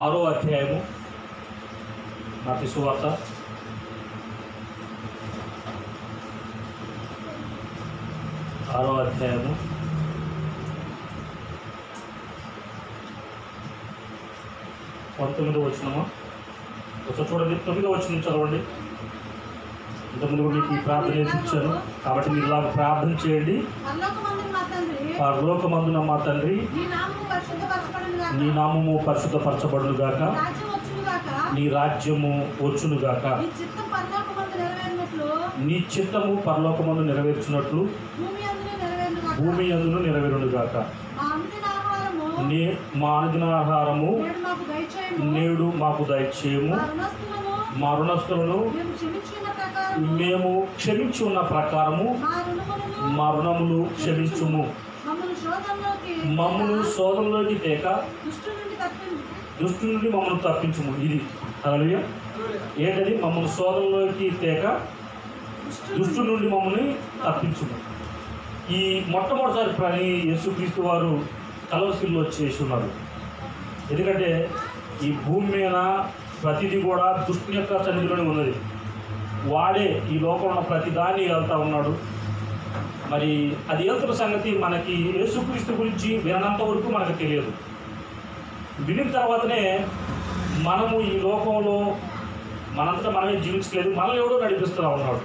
6వ అధ్యాయము మత్తయి సువార్త 6వ అధ్యాయము 19వ వచనము ఒకసారి చూడండి. 9వ వచనం చదవండి. ఇంతకుముందు మీకు ఈ ప్రార్థన ఇచ్చాను కాబట్టి మీరు ఇలా ప్రార్థన చేయండి. పరలోకమందున మా తండ్రి, నీ నామము పరిశుద్ధపరచబడును గాక, నీ రాజ్యము వచ్చును గాక, నీ చిత్తము పరలోకమందు నెరవేర్చినట్లు భూమి అందును నెరవేరును గాక. మా అనుదినాహారము నేడు మాకు దయచేయము. మా రుణస్తులను మేము క్షమించి ఉన్న ప్రకారము మా రుణములు క్షమించుము. మమ్మల్ని శోధనలోకి తేక దుష్టు నుండి మమ్మల్ని తప్పించుము. ఇది హల్లెలూయా. ఏంటది? మమ్మల్ని శోధనలోకి తేక దుష్టు నుండి మమ్మల్ని తప్పించుము. ఈ మొట్టమొదటిసారి పని యేసుక్రీస్తు వారు కలవసిల్లో చేసి ఉన్నారు. ఎందుకంటే ఈ భూమి మీద ప్రతిదీ కూడా దుష్టుని యొక్క సన్నిధిలోనే ఉన్నది. వాడే ఈ లోకంలో ఉన్న ప్రతి దాన్ని వెళ్తూ ఉన్నాడు. మరి అది వెళ్తున్న సంగతి మనకి యేసుక్రీస్తు గురించి వినంత వరకు మనకు తెలియదు. వినిన తర్వాతనే మనము ఈ లోకంలో మనంతటా మనమే జీవించలేదు, మనల్ని ఎవడో నడిపిస్తూ ఉన్నాడు.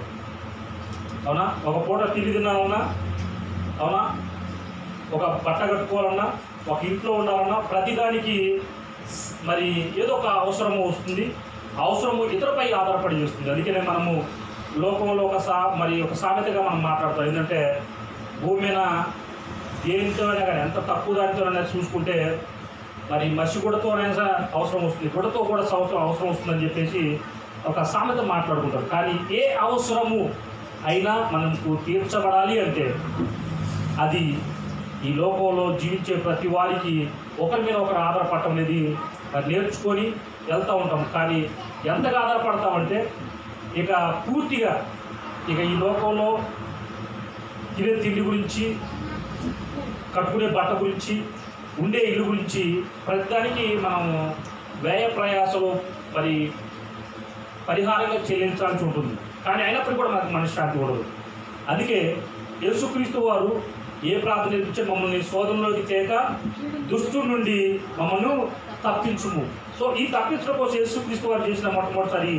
అవునా? ఒక పూట తిరిగి తినాలన్నా, అవునా, ఒక బట్ట కట్టుకోవాలన్నా, ఒక ఇంట్లో ఉండాలన్నా ప్రతిదానికి మరి ఏదో ఒక అవసరము వస్తుంది. అవసరము ఇతరుపై ఆధారపడి చేస్తుంది. అందుకనే మనము లోకంలో ఒక సామెతగా మనం మాట్లాడతాం. ఏంటంటే భూమి మీద దేనితోనైనా కానీ ఎంత తక్కువ దానితోనైనా చూసుకుంటే మరి మసి గుడతోనైనా అవసరం వస్తుంది, గుడతో కూడా అవసరం వస్తుందని చెప్పేసి ఒక సామెత మాట్లాడుకుంటారు. కానీ ఏ అవసరము అయినా మనకు తీర్చబడాలి అంటే అది ఈ లోకంలో జీవించే ప్రతి వారికి ఒకరి మీద ఒకరు ఆధారపడటం అనేది నేర్చుకొని వెళ్తూ ఉంటాం. కానీ ఎంతగా ఆధారపడతామంటే ఇక పూర్తిగా ఈ లోకంలో తినే తిండి గురించి, కట్టుకునే బట్ట గురించి, ఉండే ఇల్లు గురించి ప్రతిదానికి మనం వ్యయ ప్రయాసలు మరి పరిహారంగా చెల్లించాల్సి ఉంటుంది. కానీ అయినప్పటికీ కూడా మనకు మనశ్శాంతి ఉండదు. అందుకే యేసుక్రీస్తు వారు ఏ ప్రార్థన ఇచ్చారు? మమ్మల్ని శోధనలోకి తేక దుష్టు నుండి మమ్మల్ని తప్పించుము. సో ఈ తప్పించడం కోసం యేసుక్రీస్తు వారు చేసిన మొట్టమొదటిసారి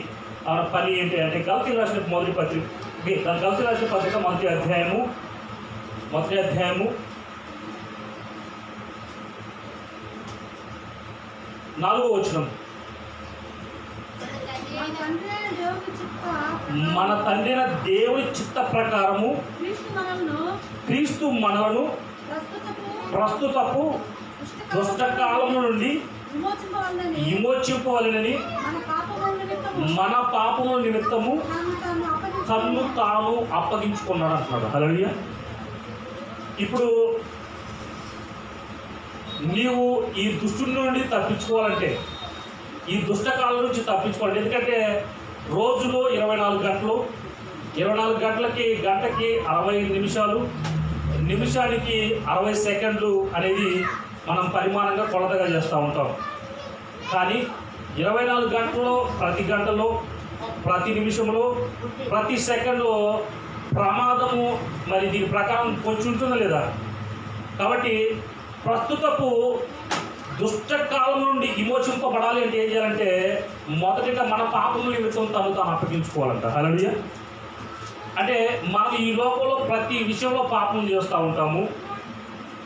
పని ఏంటి అంటే గలతీయులకు రాసిన మొదటి పత్రిక మొదటి అధ్యాయము 4వ వచనం. మన తండ్రి అయిన దేవుని చిత్త ప్రకారము క్రీస్తు మనలను ప్రస్తుతపు దుష్టకాలము నుండి విమోచింపవలెనని మన పాపముల నిమిత్తము తన్ను తాను అప్పగించుకున్నాడు అంటున్నాడు. హల్లెలూయా. ఇప్పుడు నీవు ఈ దుష్టుని నుండి తప్పించుకోవాలంటే, ఈ దుష్టకాలం నుంచి తప్పించుకోవాలంటే, ఎందుకంటే రోజులో 24 గంటలు, 24 గంటలకి గంటకి 60 నిమిషాలు, నిమిషానికి 60 సెకండ్లు అనేది మనం పరిమాణంగా కొలతగా చేస్తూ ఉంటాం. కానీ 24 గంటల్లో ప్రతి గంటలో, ప్రతి నిమిషంలో, ప్రతి సెకండ్లో ప్రమాదము మరి దీని ప్రకారం పొంచి ఉంటుందా లేదా? కాబట్టి ప్రస్తుతపు దుష్టకాలం నుండి విమోచింపబడాలి అంటే ఏం చేయాలంటే మొదటిగా మన పాపముల నిమిత్తం తాను అప్పగించుకోవాలంట. హల్లెలూయా. అంటే మనం ఈ లోకంలో ప్రతి విషయంలో పాపం చేస్తూ ఉంటాము,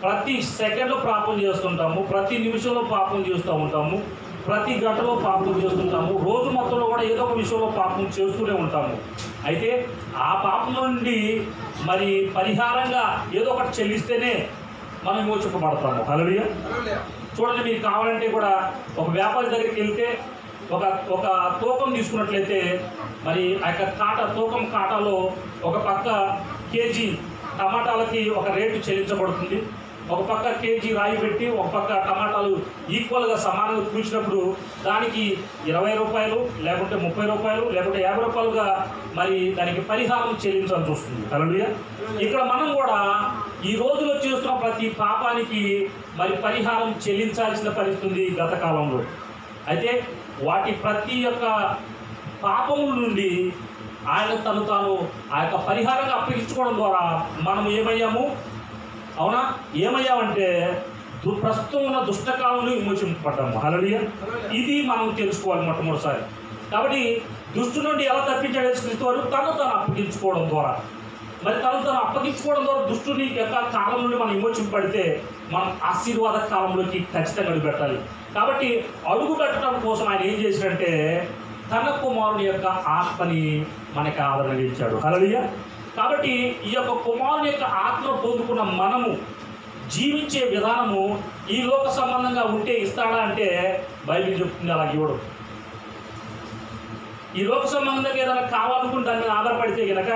ప్రతి సెకండ్లో పాపం చేస్తుంటాము, ప్రతి నిమిషంలో పాపం చేస్తూ ఉంటాము, ప్రతి గంటలో పాపం చేస్తుంటాము, రోజు మొత్తంలో కూడా ఏదో ఒక విషయంలో పాపం చేస్తూనే ఉంటాము. అయితే ఆ పాపం నుండి మరి పరిహారంగా ఏదో ఒకటి చెల్లిస్తేనే మనం విమోచింపబడతాము. హల్లెలూయా. చూడండి, మీకు కావాలంటే కూడా ఒక వ్యాపారి దగ్గరికి వెళ్తే ఒక తూకం తీసుకున్నట్లయితే మరి ఆ యొక్క తూకం కాటాలో ఒక పక్క కేజీ టమాటాలకి ఒక రేటు చెల్లించబడుతుంది, ఒక పక్క కేజీ రాయి పెట్టి ఒక పక్క టమాటాలు ఈక్వల్గా సమానంగా కూర్చినప్పుడు దానికి 20 రూపాయలు లేకుంటే 30 రూపాయలు లేకుంటే 50 రూపాయలుగా మరి దానికి పరిహారం చెల్లించాల్సి వస్తుంది. హల్లెలూయా. ఇక్కడ మనం కూడా ఈ రోజులో చేస్తున్న ప్రతి పాపానికి మరి పరిహారం చెల్లించాల్సిన పరిస్థితి ఉంది గత కాలంలో. అయితే వాటి ప్రతి ఒక్క పాపముల నుండి ఆయన తను తాను ఆ యొక్క పరిహారంగా అప్పగించుకోవడం ద్వారా మనం ఏమయ్యాము? అవునా? ఏమయ్యామంటే ప్రస్తుతం ఉన్న దుష్టకాలంలో విమోచింపబడ్డాము. హల్లెలూయా. ఇది మనం తెలుసుకోవాలి మొట్టమొదటిసారి. కాబట్టి దుష్టు నుండి ఎలా తప్పించాడు యేసుక్రీస్తు వారు? తను తాను అప్పగించుకోవడం ద్వారా. మరి తను అప్పగించుకోవడం ద్వారా దుష్టుని యొక్క కాలం నుండి మనం విమోచింపబడితే మనం ఆశీర్వాద కాలంలోకి ఖచ్చితంగా అడుగు పెట్టాలి. కాబట్టి అడుగు పెట్టడం కోసం ఆయన ఏం చేశాడంటే తన కుమారుని యొక్క ఆత్మని మనకి ఆదరణ ఇచ్చాడు. హల్లెలూయా. కాబట్టి ఈ యొక్క కుమారుని యొక్క ఆత్మ పొందుకున్న మనము జీవించే విధానము ఈ లోక సంబంధంగా ఉంటే ఇస్తాడా అంటే బైబిల్ చెప్తుంది అలా ఇవ్వడం. ఈ లోక సంబంధంగా ఏదైనా కావాలనుకుంటే దాని మీద ఆధారపడితే కనుక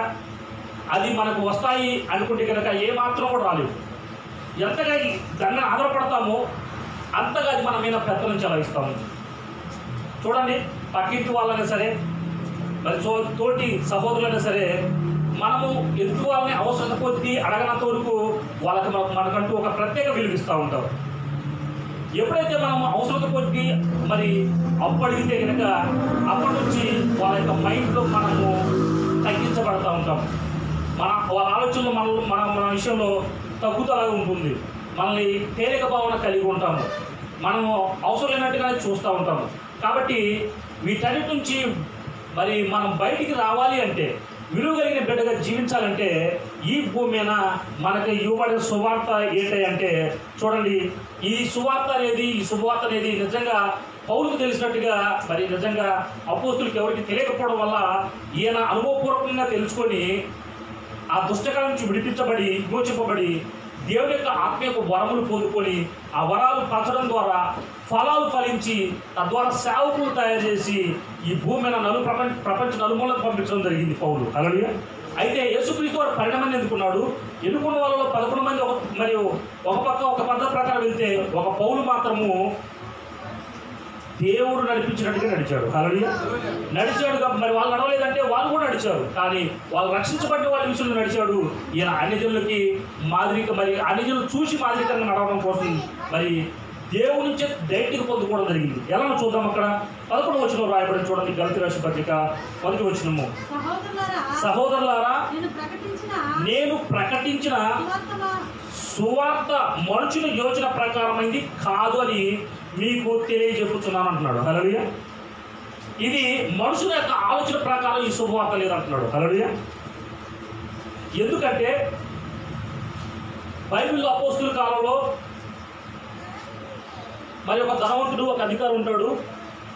అది మనకు వస్తాయి అనుకుంటే కనుక ఏమాత్రం కూడా రాలేదు. ఎంతగా దాన్ని ఆధారపడతామో అంతగా అది మన మీద పెత్తనం చెలాయిస్తాము. చూడండి, పక్కింటి వాళ్ళైనా సరే, మరి తోటి సహోదరులైనా సరే, మనము ఎదుటి వాళ్ళని అవసరం కొద్దీ అడగనంత వరకు వాళ్ళకి మనకంటూ ఒక ప్రత్యేక విలువిస్తూ ఉంటారు. ఎప్పుడైతే మనం అవసరం కొద్దీ మరి అప్పు అడిగితే కనుక అప్పటి నుంచి వాళ్ళ యొక్క మైండ్లో మనము తగ్గించబడతా ఉంటాం. వాళ్ళ ఆలోచనలో మన విషయంలో తగ్గుతలాగా ఉంటుంది. మనల్ని తేలిక భావన కలిగి ఉంటాము. మనము అవసరం లేనట్టుగానే చూస్తూ ఉంటాము. కాబట్టి వీటన్నిటి నుంచి మరి మనం బయటికి రావాలి అంటే, విలువ కలిగిన బిడ్డగా జీవించాలంటే ఈ భూమి మీద మనకి ఇవ్వబడిన సువార్త ఏంటంటే, చూడండి, ఈ శుభవార్త అనేది నిజంగా పౌలుకు తెలిసినట్టుగా మరి నిజంగా అపోస్తులకు ఎవరికి తెలియకపోవడం వల్ల ఈయన అనుభవపూర్వకంగా తెలుసుకొని ఆ దుష్టకాలం నుంచి విమోచింపబడి దేవుని యొక్క ఆత్మ యొక్క వరములు పొందుకొని ఆ వరాలు పంచడం ద్వారా ఫలాలు ఫలించి తద్వారా సేవకులు తయారు చేసి ఈ భూమి మీద ప్రపంచ నలుమూలకు పంపించడం జరిగింది పౌలు. హల్లెలూయా. అయితే యేసుక్రీస్తు వారు పరిణామాన్ని ఎన్నుకున్న వాళ్ళలో 11 మంది మరియు ఒక పద్ధతి ప్రకారం వెళ్తే ఒక పౌలు మాత్రము దేవుడు నడిపించినట్టుగా నడిచాడు. హల్లెలూయా. నడిచాడు. మరి వాళ్ళు నడవలేదంటే వాళ్ళు కూడా నడిచారు, కానీ వాళ్ళు రక్షించబడిన వాళ్ళ విషయంలో నడిచాడు. ఈయన అన్యజనులకి మరి అన్యజనులు చూసి మాదిరికంగా నడవడం కోసం మరి దేవుడి నుంచి డైరెక్ట్గా పొందుకోవడం జరిగింది. ఎలా చూద్దాం. అక్కడ 11వ వచనం రాయబడి చూడండి, గలతీ రాసిన పత్రిక 1వ వచనము. సహోదరులారా, నేను ప్రకటించిన సువార్త మనుషుల యోచన ప్రకారమైంది కాదు అని మీకు తెలియజెప్పుతున్నాను అంటున్నాడు. హల్లెలూయా. ఇది మనుషుల యొక్క ఆలోచన ప్రకారం ఈ శుభవార్త లేదంటున్నాడు. హల్లెలూయా. ఎందుకంటే బైబిల్లో అపోస్తుల కాలంలో మరి ఒక ధనవంతుడు, ఒక అధికారి ఉంటాడు.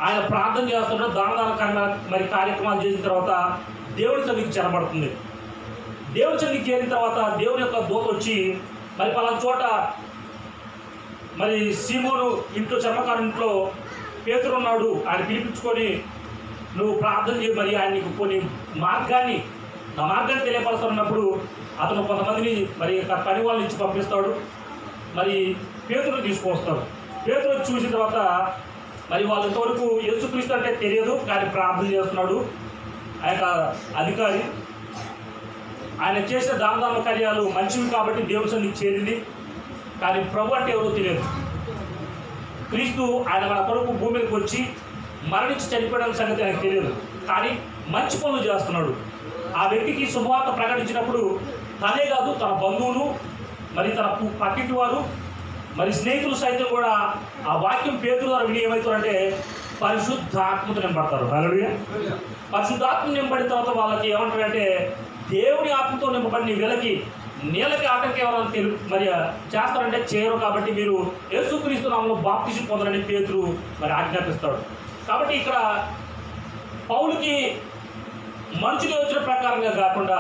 ఆయన ప్రార్థన చేస్తున్నాడు, దాన మరి కార్యక్రమాలు చేసిన తర్వాత దేవుడి సన్నిధికి చేరబడుతుంది. దేవుడి సన్నిధికి చేరిన తర్వాత దేవుని యొక్క దూత వచ్చి మరి పలానా చోట మరి సీమోను ఇంట్లో చర్మకారు ఇంట్లో పేతురు ఉన్నాడు, ఆయన పిలిపించుకొని నువ్వు ప్రార్థన చేయి, మరి ఆయన నీకు కొన్ని మార్గాన్ని తెలియపరుస్తున్నప్పుడు అతను కొంతమందిని మరి పని వాళ్ళని ఇచ్చి పంపిస్తాడు. మరి పేతురుని తీసుకొస్తాడు. పేతురు చూసిన తర్వాత మరి వాళ్ళ ఇంతవరకు యేసుక్రీస్తు అంటే తెలియదు, కానీ ప్రార్థన చేస్తున్నాడు ఆ యొక్క అధికారి. ఆయన చేసే దాన కార్యాలు మంచివి కాబట్టి దేవుని సన్నిధికి చేరింది, కానీ ప్రభు అంటే ఎవరో తెలియదు. క్రీస్తు ఆయన మన కొరకు భూమి మీదకి వచ్చి మరణించి చనిపోవడం సంగతి ఆయనకు తెలియదు, కానీ మంచి పనులు చేస్తున్నాడు. ఆ వ్యక్తికి శుభవార్త ప్రకటించినప్పుడు తనే కాదు, తన బంధువులు, మరి తన పక్కింటి వారు, మరి స్నేహితులు సైతం కూడా ఆ వాక్యం పేతురు ద్వారా విని ఏమవుతారంటే పరిశుద్ధాత్మతో నింపడతారు. హల్లెలూయా. పరిశుద్ధాత్మ నింపడిన తర్వాత వాళ్ళకి ఏమంటారంటే దేవుని ఆత్మతో నింపబడిన వీళ్ళకి నీళ్ళకి ఆటంకం ఎవరైనా మరి చేస్తారంటే చేయరు, కాబట్టి మీరు యేసుక్రీస్తు నామములో బాప్తిసం పొందాలని పేతురు మరి ఆజ్ఞాపిస్తాడు. కాబట్టి ఇక్కడ పౌలుకి మనుషులు వచ్చిన ప్రకారంగా కాకుండా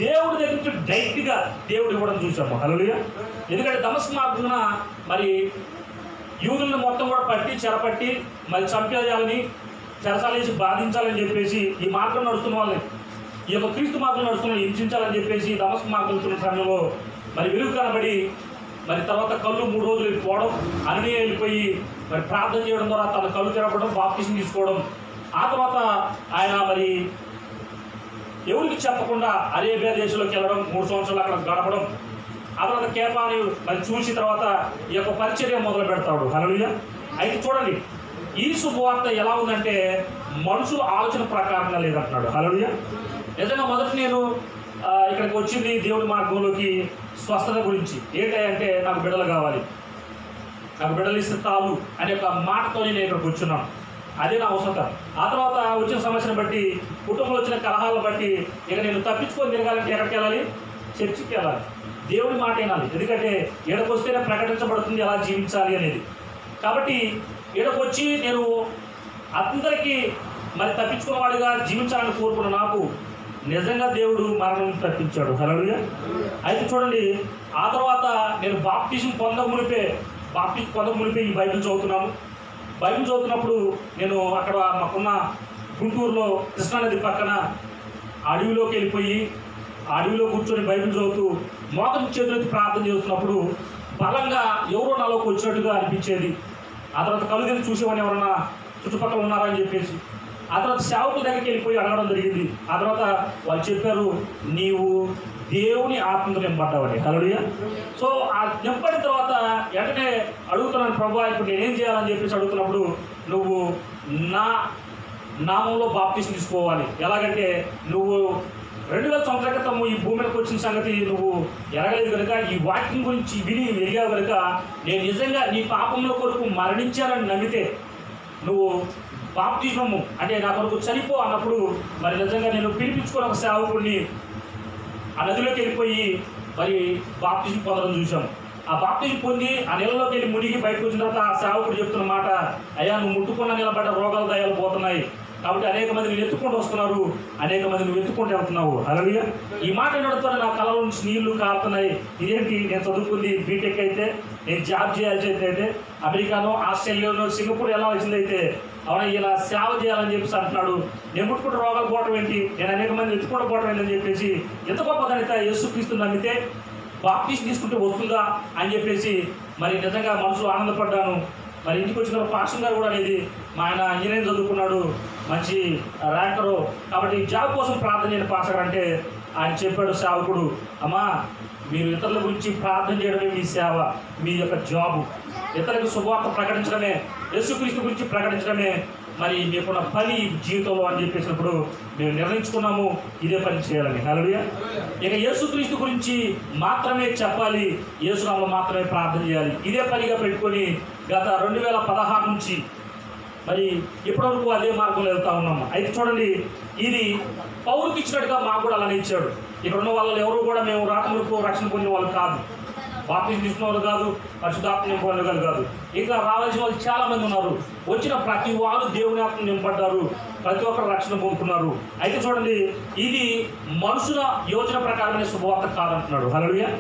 దేవుడి దగ్గర నుంచి డైరెక్ట్గా దేవుడు ఇవ్వడం చూసాము. హల్లెలూయా. ఎందుకంటే దమస్కు మార్గమున మరి యూదులను మొత్తం కూడా చెరపట్టి మరి చంపేయాలని, చెరసాలేసి బాధించాలని చెప్పేసి ఈ మార్గం నడుస్తున్న వాళ్ళని, ఈ యొక్క క్రీస్తు మార్గం నడుస్తున్న హింసించాలని చెప్పేసి దమస్కు మార్గం వెళ్తున్న సమయంలో మరి వెలుగు కనబడి మరి తర్వాత కళ్ళు 3 రోజులు వెళ్ళిపోవడం, అన్నీ వెళ్ళిపోయి మరి ప్రార్థన చేయడం ద్వారా తన కళ్ళు తెరపడం, బాప్తిసం తీసుకోవడం, ఆ తర్వాత ఆయన మరి ఎవరికి చెప్పకుండా అరేబియా దేశంలోకి వెళ్ళడం, 3 సంవత్సరాలు అక్కడ గడపడం, ఆ తర్వాత కేపాని మరి చూసిన తర్వాత ఈ యొక్క పరిచర్య మొదలు పెడతాడు. హల్లెలూయా. అయితే చూడండి, ఈ శుభవార్త ఎలా ఉందంటే మనుషుల ఆలోచన ప్రకారంగా లేదంటున్నాడు. హల్లెలూయా. నిజంగా మొదట నేను ఇక్కడికి వచ్చింది దేవుడి మార్గంలోకి స్వస్థత గురించి. ఏంటంటే నాకు బిడ్డలు కావాలి, నాకు బిడ్డలు ఇస్తే చాలు అనే ఒక మాటతో నేను ఇక్కడికి వచ్చున్నాను. అదే నా అవసరం. ఆ తర్వాత వచ్చిన సమస్యను బట్టి, కుటుంబంలో వచ్చిన కలహాలను బట్టి ఇక నేను తప్పించుకొని తిరగాలంటే ఎక్కడికి వెళ్ళాలి? చర్చికి వెళ్ళాలి, దేవుడి మాట వినాలి. ఎందుకంటే ఈడకు వస్తేనే ప్రకటించబడుతుంది ఎలా జీవించాలి అనేది. కాబట్టి ఈడకు వచ్చి నేను అందరికీ మరి తప్పించుకున్నవాడిగా జీవించాలని కోరుకున్న నాకు నిజంగా దేవుడు మరణం తప్పించాడు. హల్లెలూయా. అయితే చూడండి, ఆ తర్వాత నేను బాప్టిజం పొందమునిపే ఈ బైబిల్ చదువుతున్నాను. బైబిల్ చదువుతున్నప్పుడు నేను అక్కడ మాకున్న గుంటూరులో కృష్ణానది పక్కన అడవిలోకి వెళ్ళిపోయి అడవిలో కూర్చొని బైబిల్ చదువుతూ మోకం చేతులెత్తి ప్రార్థన చేస్తున్నప్పుడు బలంగా ఎవరో నాలోకి వచ్చినట్టుగా అనిపించేది. ఆ తర్వాత కళ్ళు తెరిచి చూసేవాడిని ఎవరన్నా చుట్టుపక్కల ఉన్నారా అని చెప్పేసి. ఆ తర్వాత సేవకుల దగ్గరికి వెళ్ళిపోయి అడగడం జరిగింది. ఆ తర్వాత వాళ్ళు చెప్పారు, నీవు దేవుని ఆత్మతో నింపడ్డావని. హల్లెలూయా. సో ఆ నింపడిన తర్వాత వెంటనే అడుగుతున్నాను, ప్రభువా ఇప్పుడు నేనేం చేయాలని చెప్పేసి అడుగుతున్నప్పుడు, నువ్వు నా నామంలో బాప్టిజం తీసుకోవాలి. ఎలాగంటే నువ్వు 2000 సంవత్సరాల క్రితం ఈ భూమి మీదకి వచ్చిన సంగతి నువ్వు ఎరగలేదు కనుక, ఈ వాక్యం గురించి విని ఎరిగావు కనుక, నేను నిజంగా నీ పాపంలో కొరకు మరణించాలని నమ్మితే నువ్వు బాప్టిజము అంటే నా కొరకు చనిపో అన్నప్పుడు మరి నిజంగా నేను పిలిపించుకొని ఒక సేవకుడిని ఆ నదిలోకి వెళ్ళిపోయి మరి బాప్టిజం పొందడం చూసాము. ఆ బాప్టిజం పొంది ఆ నీళ్ళలోకి వెళ్ళి మునిగి బయటకు వచ్చిన తర్వాత ఆ సేవకుడు చెప్తున్న మాట, అయ్యా నువ్వు ముట్టుకున్న నిలబడ్డ రోగాలు దయాలు పోతున్నాయి, కాబట్టి అనేక మంది నువ్వు ఎత్తుకుంటూ వస్తున్నారు, అనేక మంది నువ్వు ఎత్తుకుంటూ వెళ్తున్నావు. హల్లెలూయా. ఈ మాట వినడంతో నా కళ్ళ నుంచి నీళ్లు కారుతున్నాయి. ఇదేంటి, నేను చదువుకుంది బీటెక్ అయితే, నేను జాబ్ చేయాల్సి అయితే అమెరికానో ఆస్ట్రేలియానో సింగపూర్ ఎలా వచ్చిందైతే, అవునా ఇలా సేవ చేయాలని చెప్పేసి అంటున్నాడు. నేను ముట్టుకుంటూ రోగాలు పోవటం ఏంటి, నేను అనేక మంది ఎత్తుకుంటూ పోవటం ఏంటని చెప్పేసి, ఎంత గొప్ప ఘనత యేసుక్రీస్తు నమ్మితే బాప్టిజం తీసుకుంటే వస్తుందా అని చెప్పేసి మరి నిజంగా మనసులో ఆనందపడ్డాను. మరి ఇంటికి వచ్చిన పాస్టర్ గారు కూడా అనేది, మా ఆయన ఇంజనీరింగ్ చదువుకున్నాడు, మంచి ర్యాంకరు, కాబట్టి జాబ్ కోసం ప్రార్థన చేయని పాస్టర్ అంటే ఆయన చెప్పాడు సేవకుడు, అమ్మా మీరు ఇతరుల గురించి ప్రార్థన చేయడమే మీ సేవ, మీ యొక్క జాబు, ఇతరులకు శుభవార్త ప్రకటించడమే, యేసుక్రీస్తు గురించి ప్రకటించడమే మరి మీకున్న పని జీవితంలో అని చెప్పేసినప్పుడు మేము నిర్ణయించుకున్నాము ఇదే పని చేయాలని. హల్లెలూయా. ఇక యేసుక్రీస్తు గురించి మాత్రమే చెప్పాలి, యేసునామములో మాత్రమే ప్రార్థన చేయాలి, ఇదే పనిగా పెట్టుకొని గత 2016 నుంచి మరి ఇప్పటివరకు అదే మార్గంలో వెళ్తా ఉన్నాము. అయితే చూడండి, ఇది పౌరుకి ఇచ్చినట్టుగా మాకు కూడా అలానే ఇచ్చాడు. ఇక్కడ ఉన్న వాళ్ళు ఎవరు కూడా మేము రాకములకు రక్షణ పొందిన వాళ్ళు కాదు, బాప్టిజం తీసుకున్న వాళ్ళు కాదు, పరిశుద్ధాత్మ నింపబడిన వాళ్ళు కాదు, ఇంకా రావాల్సిన వాళ్ళు చాలా మంది ఉన్నారు. వచ్చిన ప్రతి వారు దేవుని ఆత్మ నింపడ్డారు, ప్రతి ఒక్కరు రక్షణ పొందుకున్నారు. అయితే చూడండి, ఇది మనుషుల యోచన ప్రకారమైన శుభవార్త కాదంటున్నాడు. హల్లెలూయా.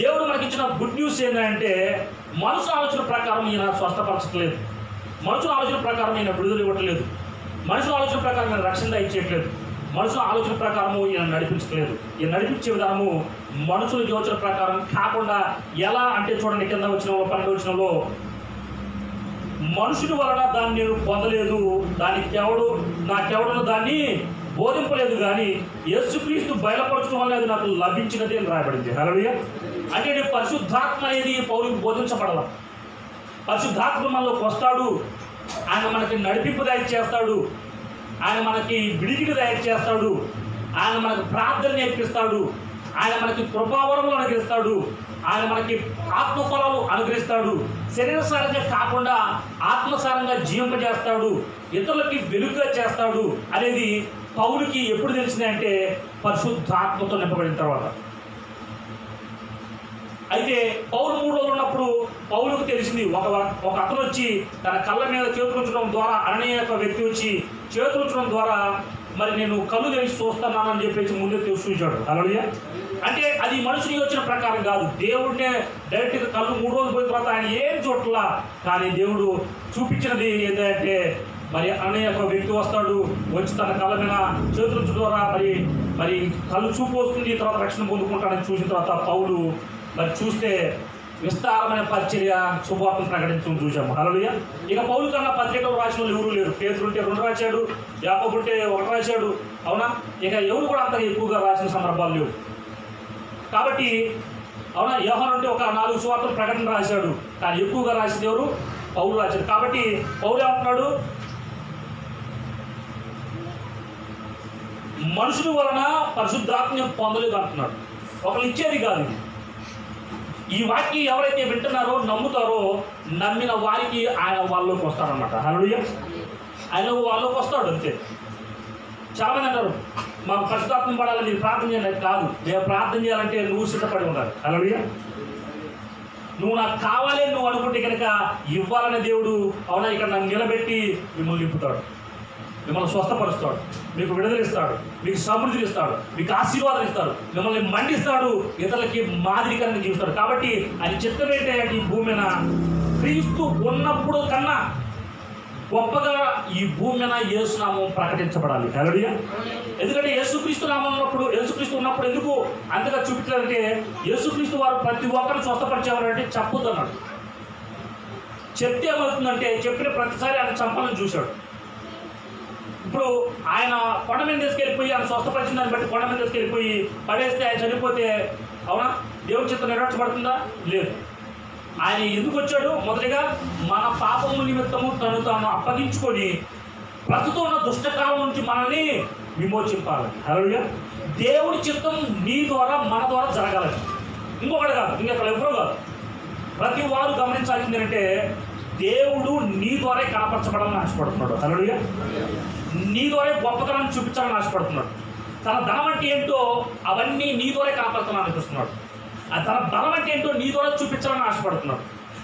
దేవుడు మనకి ఇచ్చిన గుడ్ న్యూస్ ఏంటంటే, మనుషుల ఆలోచన ప్రకారం ఈయన స్వస్థపరచట్లేదు, మనుషుల ఆలోచన ప్రకారం ఈయన విడుదల ఇవ్వట్లేదు, మనుషుల ఆలోచన ప్రకారం ఈయన రక్షణ ఇచ్చేయట్లేదు, మనుషుల ఆలోచన ప్రకారము ఈయన నడిపించట్లేదు. ఈయన నడిపించే విధానము మనుషుల యోచన ప్రకారం కాకుండా ఎలా అంటే చూడండి, కింద వచ్చిన 12 వచనంలో, మనుషుల వలన దాన్ని నేను పొందలేదు, నాకెవడను దాన్ని బోధింపలేదు, కానీ యేసుక్రీస్తు బయలుపరచడం వల్ల అది నాకు లభించినది అని రాయబడింది. హల్లెలూయా. అంటే పరిశుద్ధాత్మ అనేది పౌరులకు బోధించబడాల. పరిశుద్ధాత్మ మనలోకి వస్తాడు, ఆయన మనకి నడిపింపు దయచేస్తాడు, ఆయన మనకి విడిగిడి దయచేస్తాడు, ఆయన మనకు ప్రార్థన నేర్పిస్తాడు, ఆయన మనకి కృపావరములు అనుగ్రహిస్తాడు, ఆయన మనకి ఆత్మఫలాలు అనుగ్రహిస్తాడు, శరీరసారంగా కాకుండా ఆత్మసారంగా జీవింపజేస్తాడు, ఇతరులకి వెలుగుగా చేస్తాడు అనేది పౌలుకి ఎప్పుడు తెలిసిందంటే పరిశుద్ధాత్మతో నింపబడిన తర్వాత. అయితే పౌలు 3 రోజులు ఉన్నప్పుడు పౌలుకు తెలిసింది, ఒక అతను వచ్చి తన కళ్ళ మీద చేతులు ఉంచడం ద్వారా, అననీయ యొక్క వ్యక్తి వచ్చి చేతులు ఉంచడం ద్వారా మరి నేను కళ్ళు తెరిచి చూస్తున్నానని చెప్పేసి ముందే చూపించాడు. హల్లెలూయా. అంటే అది మనుషుని వచ్చిన ప్రకారం కాదు, దేవుడినే డైరెక్ట్గా కళ్ళు 3 రోజులు పోయిన తర్వాత ఆయన ఏం చూడట్లా, కానీ దేవుడు చూపించినది ఏంటంటే మరి అననీయ యొక్క వ్యక్తి వస్తాడు, వచ్చి తన కళ్ళ మీద చేతుల ద్వారా మరి కళ్ళు చూపు వస్తుంది, తర్వాత రక్షణ పొందుకుంటాడని చూసిన తర్వాత పౌలు మరి చూస్తే విస్తారమైన పరిచర్య శుభవార్తను ప్రకటించడం చూసాము. హల్లెలూయా. ఇక పౌలు కన్నా పత్రికలు రాసిన వాళ్ళు ఎవరు లేరు. పేతురు ఉంటే 2 రాశాడు, యాకోబు ఉంటే 1 రాశాడు, అవునా. ఇక ఎవరు కూడా అంతగా ఎక్కువగా రాసిన సందర్భాలు లేవు. కాబట్టి అవునా, యోహాను అంటే ఒక 4 సువార్తలు ప్రకటన రాశాడు, కానీ ఎక్కువగా రాసింది ఎవరు? పౌలు రాశాడు. కాబట్టి పౌలు ఏమంటున్నాడు, మనుషుల వలన పరిశుద్ధాత్మ పొందలేదు అంటున్నాడు. ఒకరు ఇచ్చేది కాదు. ఈ వాక్యం ఎవరైతే వింటున్నారో నమ్ముతారో నమ్మిన వారికి ఆయన వాళ్ళలోకి వస్తాడనమాట. హల్లెలూయా. ఆయన వాళ్ళలోకి వస్తాడు అంతే. చాలామంది అంటారు మాకు పరిశుద్ధాత్మ పడాలని మీరు ప్రార్థన చేయాలి. కాదు, నేను ప్రార్థన చేయాలంటే నువ్వు సిద్ధపడి ఉండాలి. హల్లెలూయా. నువ్వు నాకు కావాలి నువ్వు అనుకుంటే కనుక ఇవ్వాలనే దేవుడు అవునా ఇక్కడ నన్ను నిలబెట్టి మిమ్మల్ని నింపుతాడు, మిమ్మల్ని స్వస్థపరుస్తాడు, మీకు విడుదలిస్తాడు, మీకు సమృద్ధి ఇస్తాడు, మీకు ఆశీర్వాదం ఇస్తాడు, మిమ్మల్ని మండిస్తాడు, ఇతరులకి మాదిరికరంగా జీవిస్తాడు. కాబట్టి ఆయన చిత్తం ఏంటంటే ఈ భూమి మీద క్రీస్తు ఉన్నప్పుడు కన్నా గొప్పగా ఈ భూమి మీద యేసునామం ప్రకటించబడాలి. హల్లెలూయా. ఎందుకంటే యేసుక్రీస్తు నామం ఉన్నప్పుడు, యేసుక్రీస్తు ఉన్నప్పుడు ఎందుకు అంతగా చూపించాలంటే యేసుక్రీస్తు వారు ప్రతి ఒక్కరు స్వస్థపరిచేవారు అంటే చెప్పొద్దు అన్నాడు. చెప్తే ఏమవుతుందంటే చెప్పిన ప్రతిసారి ఆయన చంపాలని చూశాడు. ఇప్పుడు ఆయన కొండ మీద తీసుకెళ్ళిపోయి ఆయన స్వస్థపరిచిన దాన్ని బట్టి కొండ మీద తీసుకెళ్ళిపోయి పడేస్తే ఆయన చనిపోతే అవునా దేవుని చిత్తం నెరవేర్చబడుతుందా? లేదు. ఆయన ఎందుకు వచ్చాడు? మొదటిగా మన పాపము నిమిత్తము తను తాను అప్పగించుకొని ప్రస్తుతం ఉన్న దుష్టకాలం నుంచి మనల్ని విమోచింపాలి. హల్లెలూయా. దేవుడి చిత్తం నీ ద్వారా మన ద్వారా జరగాలని. ఇంకొకటి కాదు, ఇంకొకరు ఎవరో కాదు. ప్రతి వారు గమనించాల్సింది ఏంటంటే దేవుడు నీ ద్వారా కనపరచబడాలని ఆశపడుతున్నాడు. హల్లెలూయా. నీ ద్వారా గొప్పతనాన్ని చూపించాలని ఆశపడుతున్నాడు. తన ధనం అంటే ఏంటో అవన్నీ నీ ద్వారా కనపరచాలని అనిపిస్తున్నాడు. తన బలం అంటే ఏంటో నీ ద్వారా చూపించాలని ఆశపడుతున్నాడు.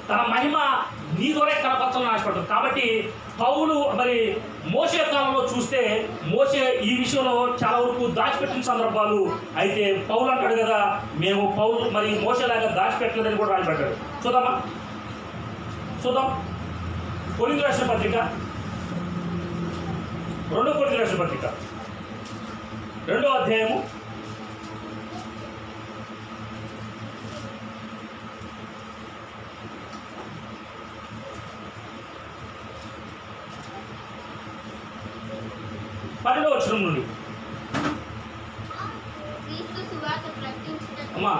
తన మహిమ నీ ద్వారా కనపరచాలని ఆశపడుతుంది. కాబట్టి పౌలు మరి మోషే కాలంలో చూస్తే మోషే ఈ విషయంలో చాలా వరకు దాచిపెట్టిన సందర్భాలు అయితే పౌలు అంటాడు కదా మేము పౌలు మరి మోషేలాగా దాచిపెట్టలేదని కూడా రాయబడ్డాడు. చూద్దాం. కొరింథీ రాసిన పత్రిక 2 కొరింథీ రాసిన పత్రిక 2వ అధ్యాయము 12వ వచనం నుండి అమ్మా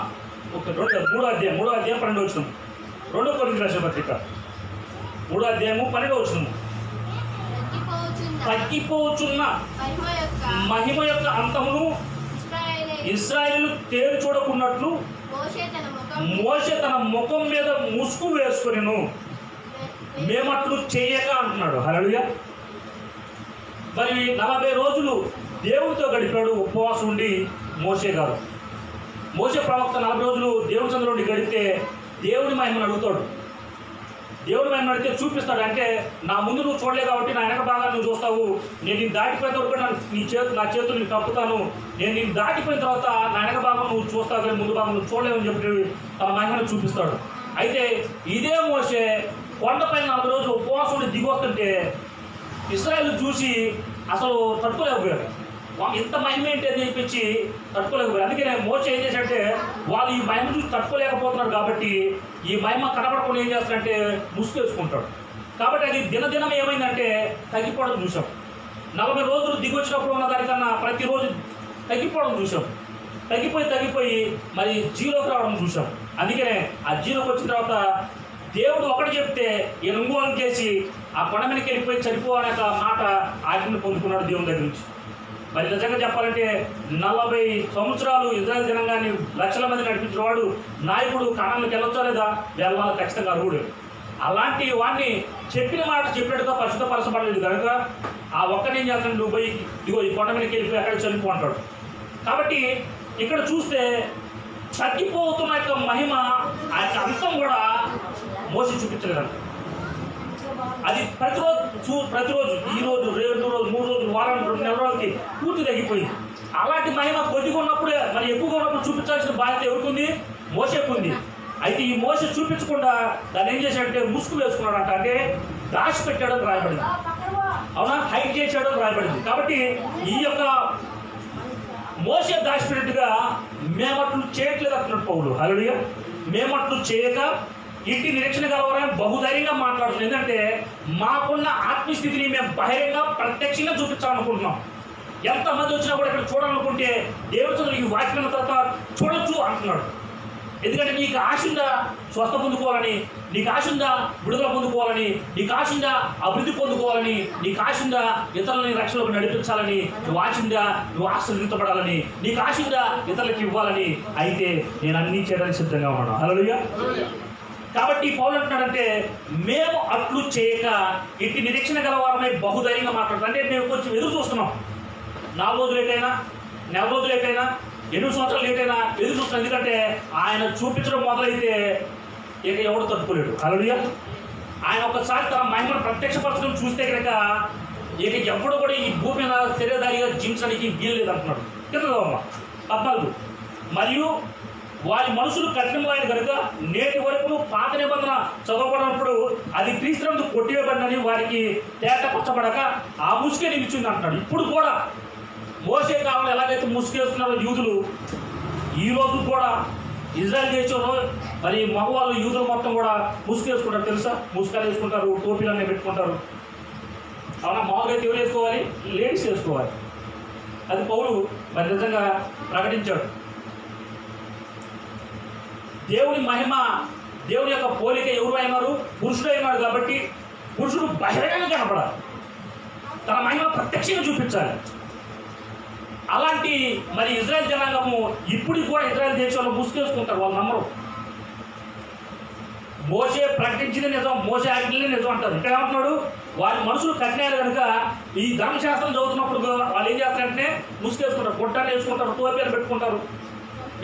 ఒక 3వ అధ్యాయం 12వ వచనం 2 కొరింథీ రాసిన పత్రిక 3వ అధ్యాయము 12వ వచనం తగ్గిపోచున్న మహిమ యొక్క అంతమును ఇశ్రాయేలు తేరు చూడకున్నట్లు మోషే తన ముఖం మీద ముసుగు వేసుకొనెను, మేమట్లు చేయక అంటున్నాడు. హల్లెలూయా. మరి 40 రోజులు దేవుడితో గడిపాడు ఉపవాసం ఉండి మోషే గారు. మోషే ప్రవక్త 40 రోజులు దేవుడి చంద్రుడి గడిపితే దేవుడి మహిమను అడుగుతాడు. దేవుడి మహిమను అడిగితే చూపిస్తాడు. అంటే నా ముందు నువ్వు చూడలే కాబట్టి నా వెనక భాగాన్ని నువ్వు చూస్తావు, నేను నేను దాటిపోయిన వరకు నా చేతులు నేను కప్పుతాను, నేను దాటిపోయిన తర్వాత నా వెనక భాగం నువ్వు చూస్తావు కానీ ముందు భాగం నువ్వు చూడలేవని చెప్పి తన మహిమను చూపిస్తాడు. అయితే ఇదే మోషే కొండపైన 40 రోజులు ఉపవాసం ఉండి దిగి వస్తుంటే ఇశ్రాయేలు చూసి అసలు తట్టుకోలేకపోయారు. ఇంత మహిమ ఏంటి అని చెప్పించి తట్టుకోలేకపోయారు. అందుకనే మోషే ఏం చేశాడంటే వాళ్ళు ఈ మహిమ చూసి తట్టుకోలేకపోతున్నారు కాబట్టి ఈ మహిమ కనబడకుండా ఏం చేస్తాడంటే ముసుకేసుకుంటాడు. కాబట్టి అది దినదినం ఏమైందంటే తగ్గిపోవడం చూసాం. 40 రోజులు దిగి వచ్చినప్పుడు ఉన్న దానికన్నా ప్రతిరోజు తగ్గిపోవడం చూసాం. తగ్గిపోయి మరి జీరోకి రావడం చూసాం. అందుకనే ఆ జీరోకి వచ్చిన తర్వాత దేవుడు ఒకటి చెప్తే ఈయన ఇంకోని చేసి ఆ కొండ మీదకి వెళ్ళిపోయి చనిపోవాలనే మాట ఆజ్ఞను పొందుకున్నాడు దేవుని దగ్గర నుంచి. మరి నిజంగా చెప్పాలంటే 40 సంవత్సరాలు ఇజ్రాయెల్ జనాంగాన్ని లక్షల మంది నడిపించిన వాడు నాయకుడు కాణాలకు వెళ్ళొచ్చా లేదా? వెళ్ళాలి, ఖచ్చితంగా అర్హుడు. అలాంటి వాడిని చెప్పిన మాట చెప్పినట్టుగా పరిశుద్ధపరచబడలేదు కనుక ఆ ఒక్కటి ఏం చేస్తాడు, నువ్వు పోయి ఇదిగో ఈ కొండ మీదకి వెళ్ళిపోయి అక్కడికి చనిపో అంటాడు. కాబట్టి ఇక్కడ చూస్తే తగ్గిపోతున్న యొక్క మహిమ ఆ యొక్క అంతం కూడా మోసి చూపించలేదంట. అది ప్రతిరోజు ఈ రోజు 2 రోజులు 3 రోజులు వారం 2 నెలల రోజులకి పూర్తి తగ్గిపోయింది. అలాంటి మహిమ కొద్దిగా ఉన్నప్పుడే మరి ఎక్కువగా ఉన్నప్పుడు చూపించాల్సిన బాధ్యత ఎవరికి? మోషేకుంది. అయితే ఈ మోషే చూపించకుండా దాన్ని ఏం చేశాడంటే ముసుగు వేసుకున్నాడంట. అంటే దాచిపెట్టాడని రాయబడింది. అవునా, హైడ్ చేశాడని రాయబడింది. కాబట్టి ఈ యొక్క మోషే దాచిపెట్టినట్టుగా మేమట్లు చేయట్లేదు అంటున్నాడు పౌలు. హల్లెలూయా. మేమట్లు చేయక ఇంటి నిరీక్షణ గలవారని బహుధైర్యంగా మాట్లాడుతున్నాం. ఎందుకంటే మాకున్న ఆత్మస్థితిని మేము బహిరంగ ప్రత్యక్షంగా చూపించాలనుకుంటున్నాం. ఎంతమంది వచ్చినా కూడా ఇక్కడ చూడాలనుకుంటే దేవుడి చదువు ఈ వాక్యం తర్వాత చూడొచ్చు అంటున్నాడు. ఎందుకంటే నీకు ఆశ ఉందా స్వస్థ పొందుకోవాలని, నీకు ఆశ ఉందా విడుదల పొందుకోవాలని, నీకు ఆశ ఉందా అభివృద్ధి పొందుకోవాలని, నీకు ఆశ ఉందా ఇతరులని రక్షణలోకి నడిపించాలని, నువ్వు ఆశ ఉందా నువ్వు ఆశీర్వదించబడాలని, నీకు ఆశ ఉందా ఇతరులకు ఇవ్వాలని, అయితే నేను అన్నీ చేయడానికి సిద్ధంగా ఉన్నాను. హల్లెలూయా. కాబట్టి పౌలు అంటున్నాడంటే మేము అట్లు చేయక ఇట్టి నిరీక్షణ గలవారమై బహుధైర్యంగా మాట్లాడుతాం. అంటే మేము కొంచెం ఎదురు చూస్తున్నాం. 4 రోజులు లేటైనా, నెల రోజులు లేటైనా, 8 సంవత్సరాలు లేటైనా ఎదురు చూస్తున్నాం. ఎందుకంటే ఆయన చూపించడం మొదలైతే ఇక ఎవడు తట్టుకోలేడు. హల్లెలూయా. ఆయన ఒకసారి తన మహిమను ప్రత్యక్షపరచడం చూస్తే కనుక ఇక ఎవడు కూడా ఈ భూమి మీద శరీరధారిగా జీవించడానికి వీలు లేదు అంటున్నాడు. కింద 14 మరియు వారి మనసులు కఠినమైన కనుక నేటి వరకు పాత నిబంధన చదవబడినప్పుడు అది క్రీస్తునందు కొట్టివేయబడినని వారికి తేటపరచబడక ఆ ముసుకే నిలిచింది అంటున్నాడు. ఇప్పుడు కూడా మోసే కాలంలో ఎలాగైతే ముసుకేస్తున్నారో యూదులు, ఈ రోజు కూడా ఇజ్రాయెల్ దేశంలో మరి మగవాళ్ళు యూదులు మొత్తం కూడా ముసుకేసుకుంటారు. తెలుసా? ముసుకాలు వేసుకుంటారు, టోపీలన్నీ పెట్టుకుంటారు. అవునా? మామూలుగా ఎవరు వేసుకోవాలి? లేడీస్ వేసుకోవాలి. అది పౌలు మరి నిజంగా ప్రకటించాడు. దేవుని మహిమ, దేవుని యొక్క పోలిక ఎవరు అయినారు? పురుషుడు అయినాడు. కాబట్టి పురుషుడు బహిరంగంగా కనపడాలి, తన మహిమ ప్రత్యక్షంగా చూపించాలి. అలాంటి మరి ఇజ్రాయెల్ జనాంగము ఇప్పుడు కూడా ఇజ్రాయెల్ దేశంలో ముసుకేసుకుంటారు, వాళ్ళు నమ్మరు. మోసే ప్రకటించింది నిజం, మోసే ఆజ్ఞలే నిజం అంటారు. ఇక్కడ ఏమంటున్నాడు? వారి మనుషులు కఠినాలు కనుక ఈ ధర్మశాస్త్రం చదువుతున్నప్పుడు వాళ్ళు ఏం చేస్తారంటే ముసుకేసుకుంటారు, పొట్టాలు వేసుకుంటారు, టోపీలు పెట్టుకుంటారు,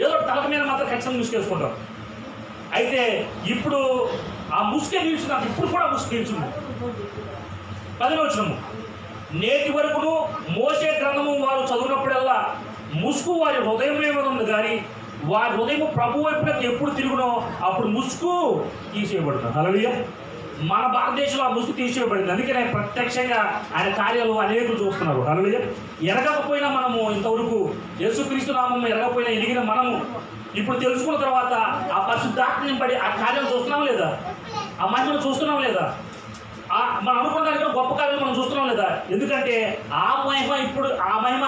ఏదో తలక మీద మాత్రం ఖచ్చితంగా ముసుకేసుకుంటారు. అయితే ఇప్పుడు ఆ ముసుకే నిలిచినారు, ఇప్పుడు కూడా ముసుగు నిలిచింది. 10వ వచనము, నేటి వరకును మోసే గ్రంథము వారు చదివినప్పుడల్లా ముసుగు వారి హృదయం మీద ఉంది, కానీ వారి హృదయం ప్రభు వైపునకు ఎప్పుడు తిరుగునో అప్పుడు ముసుగు తీసేయబడుతుంది. హల్లెలూయా. మన భారతదేశంలో ఆ ముసుగు తీసేయబడింది. అందుకనే ప్రత్యక్షంగా ఆయన కార్యాలు అనేకులు చూస్తున్నారు. హల్లెలూయా. ఎరగకపోయినా మనము ఇంతవరకు యేసుక్రీస్తు నామము ఎరగకపోయినా ఎదిగిన మనము ఇప్పుడు తెలుసుకున్న తర్వాత ఆ పరిశుద్ధాత్మని బట్టి ఆ కార్యాలు చూస్తున్నాం లేదా? ఆ మహిమను చూస్తున్నాం లేదా? మనం అనుకున్న దానికంటే గొప్ప కార్యాలు మనం చూస్తున్నాం లేదా? ఎందుకంటే ఆ మహిమ ఇప్పుడు ఆ మహిమ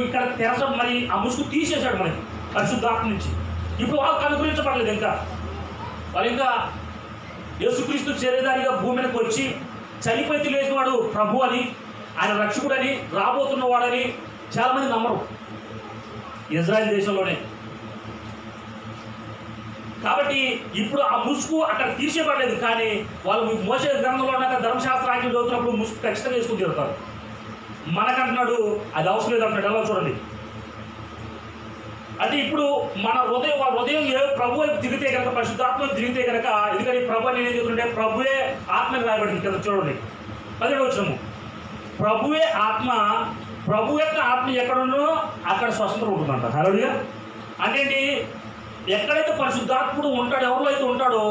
ఇక్కడ తెరచడం, మరి ఆ ముసుగు తీసేశాడు మనకి పరిశుద్ధాత్మ నుంచి. ఇప్పుడు వాళ్ళకి అనుగ్రహించబడలేదు. ఇంకా వాళ్ళు ఇంకా యేసుక్రీస్తు శరీరధారిగా భూమి మీదకి వచ్చి చనిపోయి లేచినవాడు ప్రభు అని, ఆయన రక్షకుడని, రాబోతున్నవాడని చాలామంది నమ్మరు ఇజ్రాయెల్ దేశంలోనే. కాబట్టి ఇప్పుడు ఆ ముసుగు అక్కడ తీసేయబడలేదు, కానీ వాళ్ళు మోసే గ్రంథంలో ఉన్నాక ధర్మశాస్త్ర ఆజ్ఞలు చదువుతున్నప్పుడు ముసుగు ఖచ్చితంగా వేసుకుని తిరుగుతారు. మనకంటున్నాడు అది అవసరం లేదు అంటున్నాడు. ఎలా చూడండి. అంటే ఇప్పుడు మన హృదయం, వాళ్ళ హృదయం ప్రభు వైపు తిరిగితే కనుక, పరిశుద్ధాత్మ తిరిగితే కనుక, ఎందుకని ప్రభు నేను ఏం చెప్తుంటే ప్రభువే ఆత్మని రాయబడింది కదా. చూడండి 10వ వచనము, ప్రభువే ఆత్మ, ప్రభు యొక్క ఆత్మ ఎక్కడున్నో అక్కడ స్వతంత్రం ఉంటుందంట. హల్లెలూయా. అంటే ఏంటి? ఎక్కడైతే పరిశుద్ధాత్ముడు ఉంటాడో, ఎవరిలో అయితే ఉంటాడో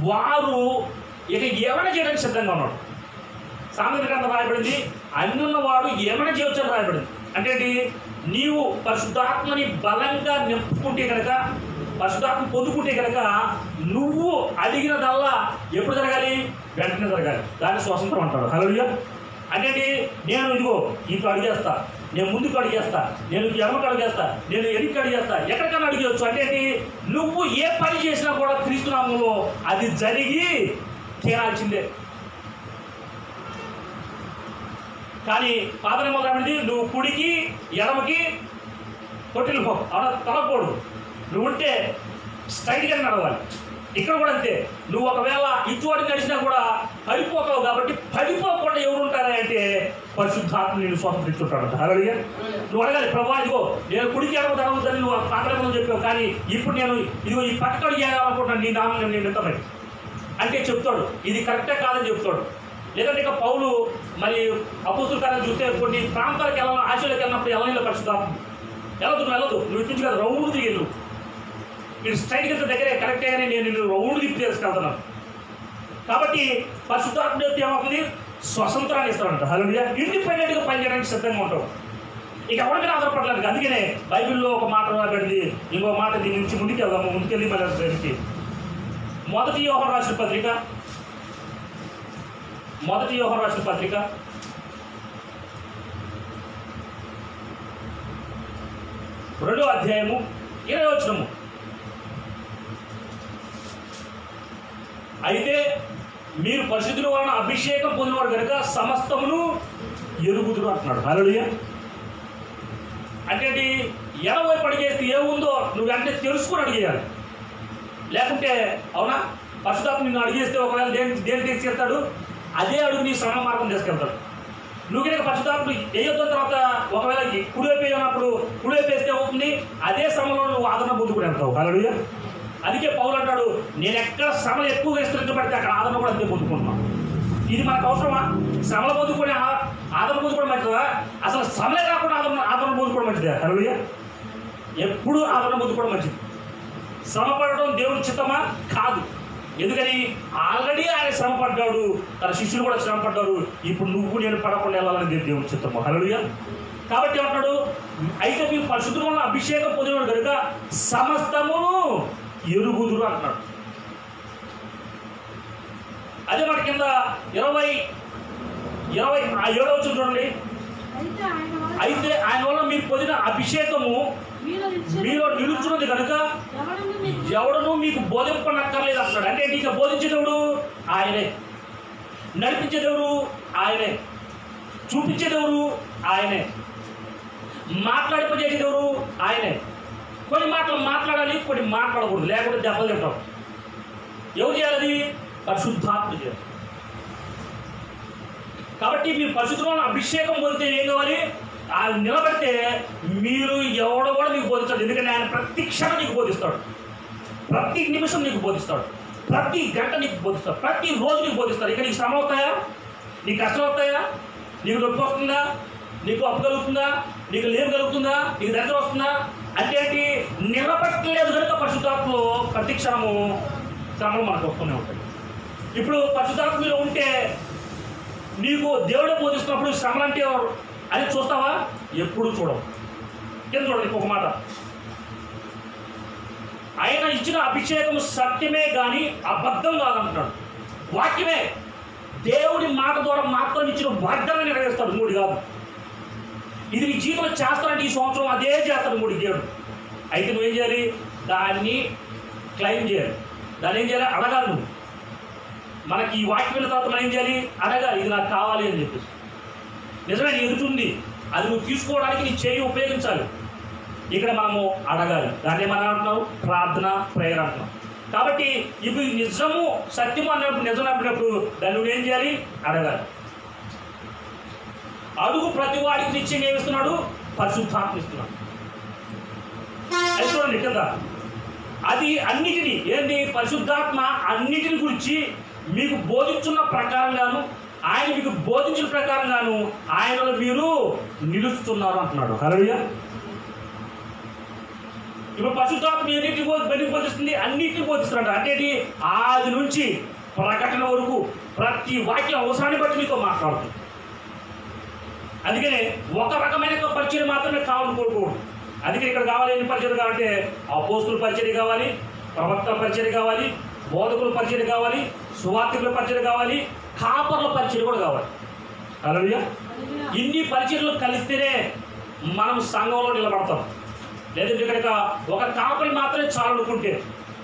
వారు ఇక ఏమైనా చేయడానికి సిద్ధంగా ఉన్నాడు. సామెతల గ్రంథం రాయబడింది, అన్నున్నవాడు ఏమైనా చేయొచ్చని రాయబడింది. అంటే ఏంటి? నీవు పరిశుద్ధాత్మని బలంగా నింపుకుంటే కనుక, పరిశుద్ధాత్మ పొందుకుంటే కనుక నువ్వు అడిగినదల్లా ఎప్పుడు జరగాలి? వెంటనే జరగాలి. దాన్ని స్వతంత్రం అంటాడు. హల్లెలూయా. అంటే నేను ఇదిగో ఇంట్లో అడిగేస్తా, నేను ముందుకు అడిగేస్తా, నేను ఎడమకు అడిగేస్తా, నేను ఎడికి అడిగేస్తా, ఎక్కడికైనా అడిగేయచ్చు. అంటే నువ్వు ఏ పని చేసినా కూడా క్రీస్తు నామములో అది జరిగి తీరాల్సిందే. కానీ పాత నిబంధన నువ్వు కుడికి ఎడమకి కొట్టిలు పో, అలా తలపోడు. నువ్వు ఉంటే స్ట్రైట్గా నడవాలి. ఇక్కడ కూడా అంతే. నువ్వు ఒకవేళ ఇటువంటి నడిచినా కూడా పడిపోతావు. కాబట్టి పడిపోకుండా ఎవరు ఉంటారా అంటే పరిశుద్ధాత్మ నేను స్వతంత్రించుంటాడు. హల్లెలూయా. నువ్వు అడగాలి, ప్రభా ఇదిగో నేను కుడికి ఎడమ తడవద్దని నువ్వు పాత్రలో చెప్పావు, కానీ ఇప్పుడు నేను ఇదిగో ఈ పక్కడు చేయాలనుకుంటున్నాను, నీ నామం నేను నిమిత్తమై అంటే చెప్తాడు. ఇది కరెక్టే కాదని చెప్తాడు. లేదంటే ఇక పౌలు మరి అపోస్తుల కార్యాలు చూస్తే కొన్ని ప్రాంతాలకు వెళ్ళాలని, ఆశలకు వెళ్ళినప్పుడు వెళ్ళని పరిశుద్ధాత్మ వెళ్ళదు, నువ్వు ఇటు కదా రౌండ్ తిరిగి మీరు స్ట్రైట్గా దగ్గరే కరెక్టే అని నేను రౌండ్ తిప్పి తీసుకెళ్తున్నాను. కాబట్టి పరిశుద్ధాత్మ ఏమవుతుంది? స్వతంత్రాన్ని ఇస్తాడంట. హల్లెలూయా. ఇండిపెండెంట్గా పనిచేయడానికి సిద్ధంగా ఉంటావు. ఇక ఎవరి మీద ఆధారపడలేదు. అందుకనే బైబిల్లో ఒక మాట రాబడింది, ఇంకో మాట దీని నుంచి ముందుకెళ్దాము. ముందుకెళ్ళి మళ్ళీ దానికి మొదటి యోహాను రాసిన పత్రిక 2వ అధ్యాయము 20వ వచనము. అయితే మీరు పరిశుద్ధుల వలన అభిషేకం పొందినవారు కనుక సమస్తమును ఎరుగుదురు అంటున్నాడు. హల్లెలూయా. అంటే ఎడవైపు అడిగేస్తే ఏముందో నువ్వు వెంటనే తెలుసుకుని అడిగేయాలి. లేకుంటే అవునా, పరిశుద్ధాత్మ నిన్ను అడిగేస్తే ఒకవేళ దేని తీసుకెళ్తాడు, అదే అడుగు నీ శ్రమ మార్గం తీసుకెళ్తాడు. నువ్వు కనుక పరిశుద్ధాత్మ వేయొద్దు తర్వాత ఒకవేళ కుడివైపు వేయనప్పుడు కుడివైపు వేస్తే అవుతుంది, అదే శ్రమలో నువ్వు ఆదరణ పొందుకుని వెళ్తావు. హల్లెలూయా. అందుకే పౌలు అంటాడు, నేను ఎక్కడ శ్రమలు ఎక్కువగా విస్తరించబడితే అక్కడ ఆదరణ కూడా అంతే పొందుకుంటున్నాను. ఇది మనకు అవసరమా? శ్రమలు పొందుకునే ఆదరణ పొందుకోవడం మంచిదా? అసలు శ్రమలే కాకుండా ఆదరణ పొందుకోవడం మంచిదే. హల్లెలూయా. ఎప్పుడు ఆదరణ పొందుకోవడం మంచిది. శ్రమ పడడం దేవుని చిత్తమా? కాదు. ఎందుకని ఆల్రెడీ ఆయన శ్రమ పడ్డాడు, తన శిష్యులు కూడా శ్రమ పడ్డారు. ఇప్పుడు నువ్వు నేను పడకుండా వెళ్ళాలని దేవుని చిత్తము. హల్లెలూయా. కాబట్టి ఏమంటాడు, అయితే మీరు పరిశుద్ధుల వలన అభిషేకం పొందినవాడు కనుక సమస్తమును ఎరుగుదురు అంటున్నాడు. అదే మాట కింద 27వ చూడండి. అయితే ఆయన వల్ల మీరు పొందిన అభిషేకము మీలో నిలుచున్నది కనుక ఎవడను మీకు బోధింపనక్కర్లేదు అంటున్నాడు. అంటే నీకు బోధించే దేవుడు ఆయనే, నడిపించే దేవుడు ఆయనే, చూపించే దేవుడు ఆయనే, మాట్లాడిపజేసే దేవుడు ఆయనే. కొన్ని మాటలు మాట్లాడాలి, కొన్ని మాట్లాడకూడదు, లేకుంటే దెబ్బలు తింటాం. ఎవరు చేయాలి? పరిశుద్ధాత్మ చేయాలి. కాబట్టి మీరు పరిశుద్ధమైన అభిషేకం పొందితే ఏం కావాలి? ఆయన నిలబడితే మీరు ఎవడో కూడా నీకు బోధిస్తాడు. ఎందుకంటే ఆయన ప్రతి క్షణం నీకు బోధిస్తాడు, ప్రతి నిమిషం నీకు బోధిస్తాడు, ప్రతి గంట నీకు బోధిస్తాడు, ప్రతి రోజు నీకు బోధిస్తాడు. ఇక నీకు శ్రమ అవుతాయా? నీకు కష్టం అవుతాయా? నీకు నొప్పి వస్తుందా? నీకు అప్పు కలుగుతుందా? నీకు లేవు కలుగుతుందా? నీకు దరిద్రం వస్తుందా? అంటే ఏంటి? నిలబట్టలేదు కనుక పరిశుద్ధాత్మలో ప్రతి క్షణము శ్రమలు మనకు వస్తూనే ఉంటాయి. ఇప్పుడు పరిశుద్ధాత్మలో ఉంటే నీకు దేవుడే బోధిస్తున్నప్పుడు శ్రమలు అంటే అని చూస్తావా? ఎప్పుడు చూడవు. కింద చూడండి ఇంకొక మాట, ఆయన ఇచ్చిన అభిషేకం సత్యమే కానీ అబద్ధం కాదంటున్నాడు. వాక్యమే, దేవుడి మాట ద్వారా మాత్రం ఇచ్చిన వాగ్దానాన్ని నెరవేరుస్తాడు, మూడు కాదు. ఇది నీ జీవితంలో చేస్తానంటే ఈ సంవత్సరం అదే చేస్తాడు మూడు దేవుడు. అయితే నువ్వేం చేయాలి? దాన్ని క్లెయిమ్ చేయాలి. దాన్ని ఏం చేయాలి? అడగాలి. నువ్వు మనకి ఈ వాక్యం విన్న తర్వాత మనం ఏం చేయాలి? అడగాలి, ఇది నాకు కావాలి అని చెప్పేసి. నిజమే, నీ ఎదుగుతుంది, అది నువ్వు తీసుకోవడానికి నీ చేయి ఉపయోగించాలి. ఇక్కడ మనము అడగాలి. దాన్ని మనం అంటున్నావు ప్రార్థన, ప్రేయర్ అంటున్నాం. కాబట్టి ఇప్పుడు నిజము సత్యము అన్నప్పుడు, నిజం అన్నప్పుడు దాన్ని నువ్వేం చేయాలి? అడగాలి. అడుగు ప్రతి వాడికి నిత్యం ఏమిస్తున్నాడు? పరిశుద్ధాత్మ ఇస్తున్నాడు. అది చూడండి కదా, అది అన్నిటినీ ఏంటి? పరిశుద్ధాత్మ అన్నిటిని గురించి మీకు బోధించున్న ప్రకారంగాను, ఆయన మీకు బోధించిన ప్రకారంగాను ఆయనలో మీరు నిలుస్తున్నారు అంటున్నాడు. హల్లెలూయా. ఇప్పుడు పరిశుద్ధాత్మ ఎన్నిటిని బోధిస్తుంది? అన్నిటిని బోధిస్తున్నాడు. అంటే ఆది నుంచి ప్రకటన వరకు ప్రతి వాక్యం అవసరాన్ని బట్టి మీతో మాట్లాడుతుంది. అందుకనే ఒక రకమైన పరిచయం మాత్రమే కావాలని కోరుకోవడం. అందుకే ఇక్కడ కావాలి, ఎన్ని పరిచయం కావాలంటే అపోస్తుల పరిచయం కావాలి, ప్రవక్తల పరిచయం కావాలి, బోధకుల పరిచయం కావాలి, సువార్తికుల పరిచయం కావాలి, కాపర్ల పరిచయం కూడా కావాలి. హల్లెలూయా. ఇన్ని పరిచయాలు కలిస్తేనే మనం సంఘంలో నిలబడతాం. లేదంటే కనుక ఒక కాపరి మాత్రమే చాలనుకుంటే,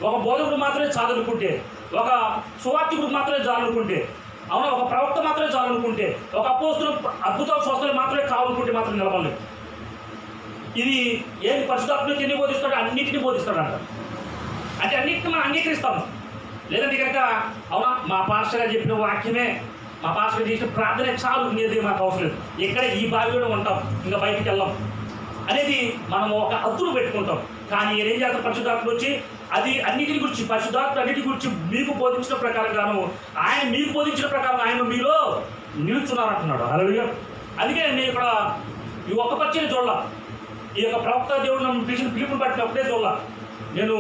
ఒక బోధకుడు మాత్రమే చాలనుకుంటే, ఒక సువార్తికుడు మాత్రమే చాలనుకుంటే, అవునా, ఒక ప్రవక్త మాత్రమే చాలనుకుంటే, ఒక అపోస్తులు అద్భుతాలు స్వస్థలు మాత్రమే కావాలనుకుంటే మాత్రం నిలబడలేదు. ఇది ఏం పరిశుద్ధాత్మకి ఎన్ని బోధిస్తాడు? అన్నింటినీ బోధిస్తాడు అంట. అంటే అన్నింటిని మనం అంగీకరిస్తాము. లేదంటే కనుక అవునా, మా పాస్టర్ గారు చెప్పిన వాక్యమే, మా పాస్టర్ గారు చేసిన ప్రార్థనే చాలు, అనేది మాకు అవసరం లేదు, ఇక్కడే ఈ బావిలోనే ఉంటాం, ఇంకా బయటికి వెళ్ళాం అనేది మనం ఒక హద్దులు పెట్టుకుంటాం. కానీ ఏం చేస్తారు? పరిశుద్ధాత్మ వచ్చి అది అన్నిటిని గురించి, పరిశుద్ధాత్మ అన్నిటి గురించి మీకు బోధించిన ప్రకారంగాను, ఆయన మీకు బోధించిన ప్రకారం ఆయన మీలో నిలుచున్నారంటున్నాడు. హల్లెలూయా. అందుకే నేను ఇక్కడ ఈ ఒక్క పరిచయం చూడాల, ఈ యొక్క ప్రవక్త దేవుడు నన్ను పిలిచిన పిలుపుని బట్టి అప్పుడే చూడాల. నేను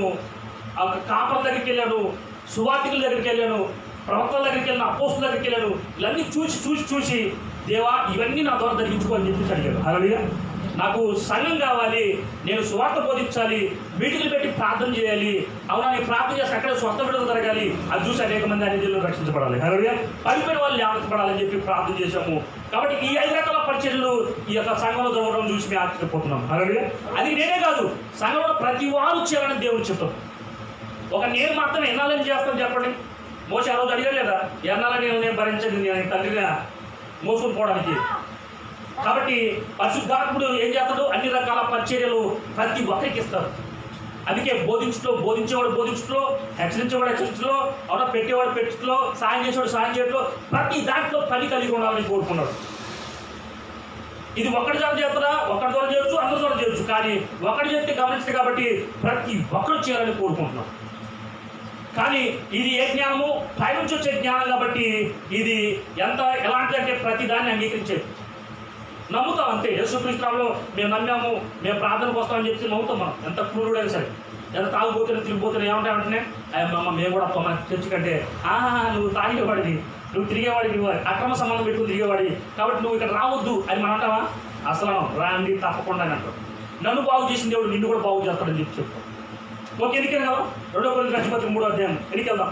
ఆ కాపర్ల దగ్గరికి వెళ్ళాను, సువార్తికుల దగ్గరికి వెళ్ళాను, ప్రవక్తల దగ్గరికి వెళ్ళాను, అపోస్తుల దగ్గరికి వెళ్ళాను. ఇవన్నీ చూసి దేవా ఇవన్నీ నా ద్వారా జరిగించుకోవాలని చెప్పేసి అడిగాను. హల్లెలూయా. నాకు సంఘం కావాలి, నేను సువార్త బోధించాలి, మీటింగ్లు పెట్టి ప్రార్థన చేయాలి, అవునా, నేను ప్రార్థన చేసి అక్కడ స్వస్థ విడుదల జరగాలి, అది చూసి అనేక మంది అన్నిటిలో రక్షించబడాలి. హల్లెలూయా. పడిపోయిన వాళ్ళు లేవనెత్తబడాలని చెప్పి ప్రార్థన చేశాము. కాబట్టి ఈ 5 రకాల పరిచర్యలు ఈ యొక్క సంఘంలో జరగడం చూసి మేము ఆశ్చర్యపోతున్నాం. హల్లెలూయా. అది నేనే కాదు, సంఘంలో ప్రతి వారు చేయాలని దేవుడు చెప్తాం. ఒక నేను మాత్రం ఎన్నాలని చేస్తాను చెప్పండి? మోసే ఆ రోజు అడిగాడు లేదా, ఎన్నాలని నేను భరించండి నేను తండ్రిని మోసుకొని పోవడానికి. కాబట్టి పరిశుద్ధాత్ముడు ఏం చేస్తాడు, అన్ని రకాల పరిచర్యలు ప్రతి ఒక్కరికి ఇస్తాడు. అందుకే బోధించేవాడు బోధించట్లో, హెచ్చరించేవాడు హెచ్చరించలో, అవునా పెట్టేవాడు పెట్టలో, సాయం చేసేవాడు సాయం చేయట్లో, ప్రతి దాంట్లో పని కలిగి ఉండాలని కోరుకున్నాడు. ఇది ఒక్కడి ద్వారా చేస్తారా, ఒక్కడి ద్వారా చేయొచ్చు, అందరి ద్వారా చేయొచ్చు, కానీ ఒకటి చేస్తే గమనించదు కాబట్టి ప్రతి ఒక్కరు చేయాలని కోరుకుంటున్నాం. కానీ ఇది ఏ జ్ఞానము, పైనుంచి వచ్చే జ్ఞానం కాబట్టి ఇది ఎలాంటిది అంటే ప్రతి దాన్ని అంగీకరించేది, నమ్ముతాం అంతే. యేసుక్రీస్తులో మేము నమ్మాము, మేము ప్రార్థనకు వస్తామని చెప్పి నమ్ముతాం. మనం ఎంత క్రూరుడైనా సరే, ఎంత తాగుపోతున్నా తిరిగిపోతున్నా ఏమంటామంటే అమ్మ మేము కూడా వస్తాం మన చర్చి కంటే, నువ్వు తాగేవాడివి, నువ్వు తిరిగేవాడివి, నువ్వు అక్రమ సంబంధం పెట్టుకుని తిరిగేవాడి కాబట్టి నువ్వు ఇక్కడ రావద్దు అని మనం అంటావా? అసలు రాండి తప్పకుండా అని అంటాం. నన్ను బాగు చేసిన దేవుడు నిన్ను కూడా బాగు చేస్తాడని చెప్పి చెప్తాం. ఓకే, ఎన్నికలు కదా 2 కొరింథీయుల పత్రిక 3వ అధ్యాయం ఎన్నికెళ్దాం.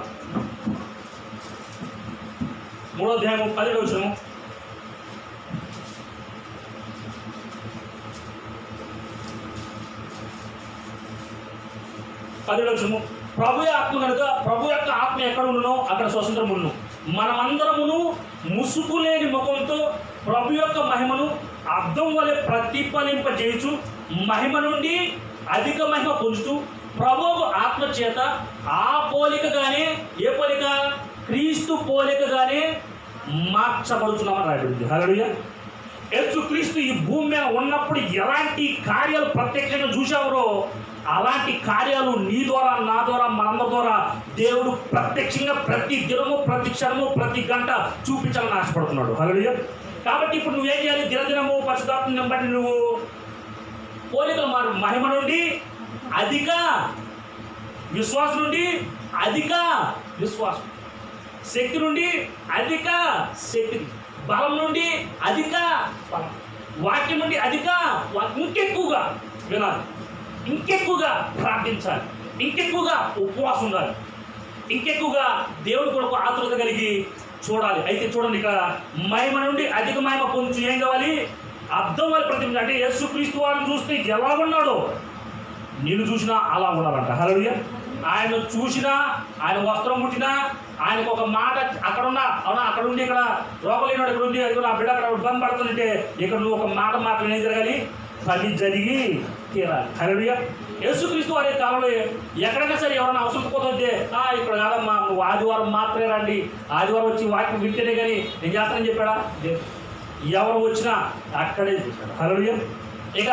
3వ అధ్యాయం 17వ వచనం. ప్రభు ఆత్మ కనుక ప్రభు యొక్క ఆత్మ ఎక్కడ ఉన్నో అక్కడ స్వతంత్రం ఉన్ను. మనమందరమును ముసుగులేని ముఖంతో ప్రభు యొక్క మహిమను అద్దం వలె ప్రతిఫలింపజేయచ్చు, మహిమ నుండి అధిక మహిమ పొందుతూ ప్రభువు ఆత్మ చేత ఆ పోలికగానే, ఏ పోలిక? క్రీస్తు పోలికగానే మార్చబడుతున్నామని రాయబడింది. హల్లెలూయా. యేసుక్రీస్తు ఈ భూమి మీద ఉన్నప్పుడు ఎలాంటి కార్యాలు ప్రత్యక్షంగా చూశారో అలాంటి కార్యాలు నీ ద్వారా, నా ద్వారా, మనందరి ద్వారా దేవుడు ప్రత్యక్షంగా ప్రతి దినము, ప్రతి క్షణము, ప్రతి గంట చూపించాలని ఆశపడుతున్నాడు. హల్లెలూయా. కాబట్టి ఇప్పుడు నువ్వేం చేయాలి? దినదినము పరిశుద్ధాత్మని బట్టి నువ్వు పోలికలు మారు. మహిమ నుండి అధిక విశ్వాసం, నుండి అధిక విశ్వాసం, శక్తి నుండి అధిక శక్తి, బలం నుండి అధిక బలం, వాక్యం నుండి అధిక ఇంకెక్కువగా వినాలి, ఇంకెక్కువగా ప్రార్థించాలి, ఇంకెక్కువగా ఉపవాసం ఉండాలి, ఇంకెక్కువగా దేవుడి కొరకు ఆతృత కలిగి చూడాలి. అయితే చూడండి, ఇక్కడ మహిమ నుండి అధిక మహిమ పొందుతూ ఏం కావాలి? అర్థం వల్ల ప్రతిమ. అంటే యేసుక్రీస్తు వారిని చూస్తే ఎలా ఉన్నాడో నిన్ను చూసినా అలా ఉండాలంట. హల్లెలూయా. ఆయన చూసినా, ఆయన వస్త్రం ముట్టినా, ఆయనకు ఒక మాట అక్కడున్నా, అవునా అక్కడ ఉండి ఇక్కడ రోగం లేనివాడు ఇక్కడ ఉండి అది నా బిడ్డ అక్కడ ఇబ్బంది పడుతుందంటే ఇక్కడ నువ్వు ఒక మాట మాత్రం ఏం జరగాలి? పని జరిగి తీరాలి. హల్లెలూయా. యేసుక్రీస్తు వారి కాలంలో ఎక్కడైనా సరే ఎవరైనా అవసరం పోతుంటే ఇక్కడ కాదమ్మా, నువ్వు ఆదివారం మాత్రమే రండి, ఆదివారం వచ్చి వాక్యం వింటేనే కానీ నేను చేస్తానని చెప్పాడా? ఎవరు వచ్చినా అక్కడే చెప్పాడు. హల్లెలూయా. ఇక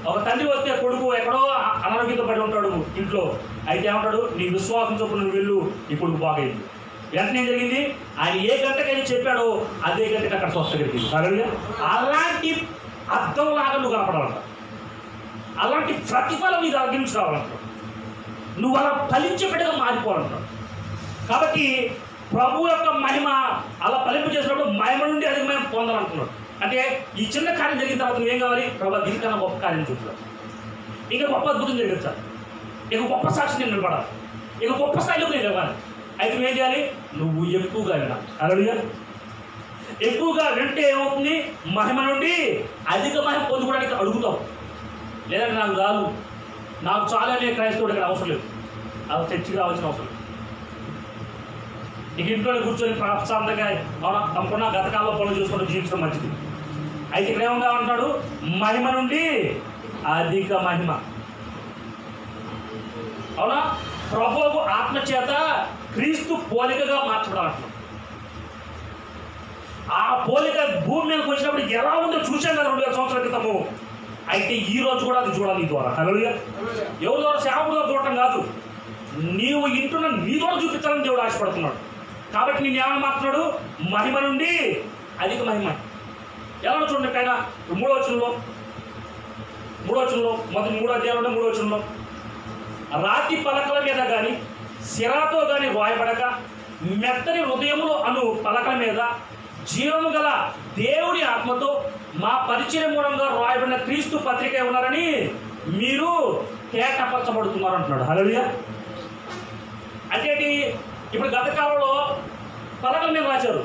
ఒక తండ్రి వస్తే కొడుకు ఎక్కడో అనారోగ్యంతో పడి ఉంటాడు ఇంట్లో, అయితే ఏమంటాడు? నీ విశ్వాసం చొప్పున నువ్వు వెళ్ళు, ఇప్పుడు బాగైంది. వెంటనే ఏం జరిగింది? ఆయన ఏ గంటకైనా చెప్పాడో అదే గంటకి అక్కడ స్వస్థ కలిగింది. హల్లెలూయా. అలాంటి అర్థంలాగా నువ్వు కనపడాలంట, అలాంటి ప్రతిఫలం నీ దగ్గర నుంచి రావాలంట, నువ్వు అలా ఫలించే బిడ్డగా మారిపోవాలంట. కాబట్టి ప్రభు యొక్క మహిమ అలా ఫలింపు చేసినప్పుడు మహిమ నుండి అధిక మహిమ పొందాలంటున్నాడు. అంటే ఈ చిన్న కార్యం జరిగిన తర్వాత నువ్వేం కావాలి? ప్రభు దీనికన్నా గొప్ప కార్యం చూపుతాడు, ఇంకా గొప్ప అద్భుతం జరిగించాలి, ఇక గొప్ప సాక్షి నేను నిలబడాలి, ఇక గొప్ప స్థాయిలోకి నేను ఇవ్వాలి. అయితే నువ్వేం చేయాలి? నువ్వు ఎక్కువగా వినాలి. హల్లెలూయా. ఎక్కువగా వింటే ఏమవుతుంది? మహిమ నుండి అధిక మహిమ పొందుకోవడానికి అడుగుతావు. లేదంటే నాకు రాదు, నాకు చాలా అనే క్రైస్తవుడు ఇక్కడ అవసరం లేదు, అది చర్చికి రావాల్సిన అవసరం లేదు. నీకు ఇంట్లోనే కూర్చొని ప్రశాంతంగా తమకున్న గతకాలంలో పనులు చూసుకుంటూ జీవించడం మంచిది. అయితే ఇక్కడ ఏమన్నా అంటాడు? మహిమ నుండి అధిక మహిమ. అవునా? ప్రభువు ఆత్మ చేత క్రీస్తు పోలికగా మార్చబడాలంటున్నాడు. ఆ పోలిక భూమి మీదకి వచ్చినప్పుడు ఎలా ఉందో చూశాం కదా 2000 సంవత్సరాల క్రితము. అయితే ఈ రోజు కూడా అది చూడాలి నీ ద్వారా. హల్లెలూయా. ఎవరి ద్వారా? సేవకుల ద్వారా చూడటం కాదు, నీవు ఇంటున్న నీ ద్వారా చూపించాలని దేవుడు ఆశపడుతున్నాడు. కాబట్టి నేను ఏమని మాట్లాడు? మహిమ నుండి అధిక మహిమ. ఎలా చూడండి పైన 3వ వచనంలో మొదటి 3వ అధ్యాయంలో 3వ వచనంలో, రాతి పలకల మీద కానీ సిరాతో కానీ రాయబడక మెత్తని హృదయములు అను పలకల మీద జీవము గల దేవుడి ఆత్మతో మా పరిచయం మూలంగా రాయబడిన క్రీస్తు పత్రిక ఉన్నారని మీరు కేటపరచబడుతున్నారు అంటున్నాడు. హల్లెలూయా. అంటే ఇప్పుడు గత కాలంలో పలకల మీద రాశారు,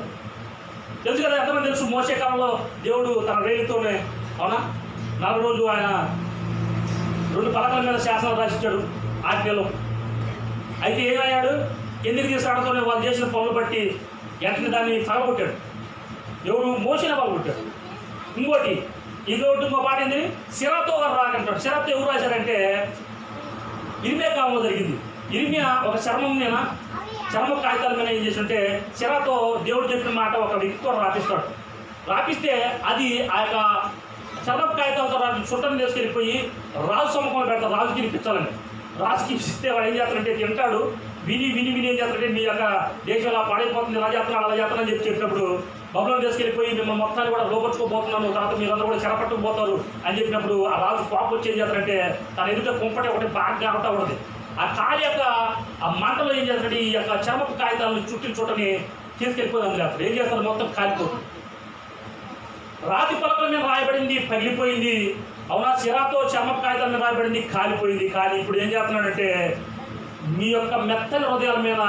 తెలుసు కదా, ఎంతమంది తెలుసు? మోసే కాలంలో దేవుడు తన రేలితోనే, అవునా, 4 రోజులు ఆయన 2 పలకల మీద శాసనాలు రాసిచ్చాడు ఆజ్ఞలో. అయితే ఏమయ్యాడు? ఎందుకు తీసుకురావడంతో వాళ్ళు చేసిన పనులు బట్టి వెంటనే దాన్ని పగలగొట్టాడు. ఎవరు? మోషేనే పగలగొట్టాడు. ఇంకో పాట ఏంది? సిరాతో రాకంటాడు. సిరాతో ఎవరు రాశారంటే ఇర్మియా కాలంలో జరిగింది. ఇర్మియా ఒక చర్మ కాగితాల మీద ఏం చేస్తుంటే సిరాతో దేవుడు చెప్పిన మాట ఒక వ్యక్తితో రాపిస్తాడు. రాపిస్తే అది ఆ యొక్క చర్మ కాగితాలతో చుట్టను తీసుకెళ్ళిపోయి రాజు సముఖంలో పెడతాడు. రాజుకి వినిపించాలని. రాజుకి ఇస్తే వాడు ఏం చేస్తాడంటే తింటాడు. విని ఏం చేస్తాడంటే మీ యొక్క దేశంలో పాడైపోతుంది, ఇలా చేస్తున్నాడు అలా చేస్తున్నా అని చెప్పినప్పుడు బబులోని తీసుకెళ్ళిపోయి మిమ్మల్ని మొత్తాన్ని కూడా లోపరుచుకోబోతున్నాను, తర్వాత మీరందరూ కూడా చెరపట్టుకుపోతారు అని చెప్పినప్పుడు ఆ రాజు కోపం వచ్చి ఏం చేస్తాడంటే తన ఎదుట కుంపటి ఒకటి బాగా అవుతా ఉంటుంది. ఆ కాలి యొక్క ఆ మంటలో ఏం చేస్తాడు? ఈ యొక్క చర్మపు కాగితాలను చుట్టని తీసుకెళ్ళిపోయి అందులో ఏం చేస్తాడు? మొత్తం కాలిపోతుంది. రాతి పలకల మీద రాయబడింది, పగిలిపోయింది. అవునా? సిరాతో చర్మపు కాగితాల మీద రాయబడింది, కాలిపోయింది. కానీ ఇప్పుడు ఏం చేస్తున్నాడంటే మీ యొక్క మెత్తని హృదయాల మీద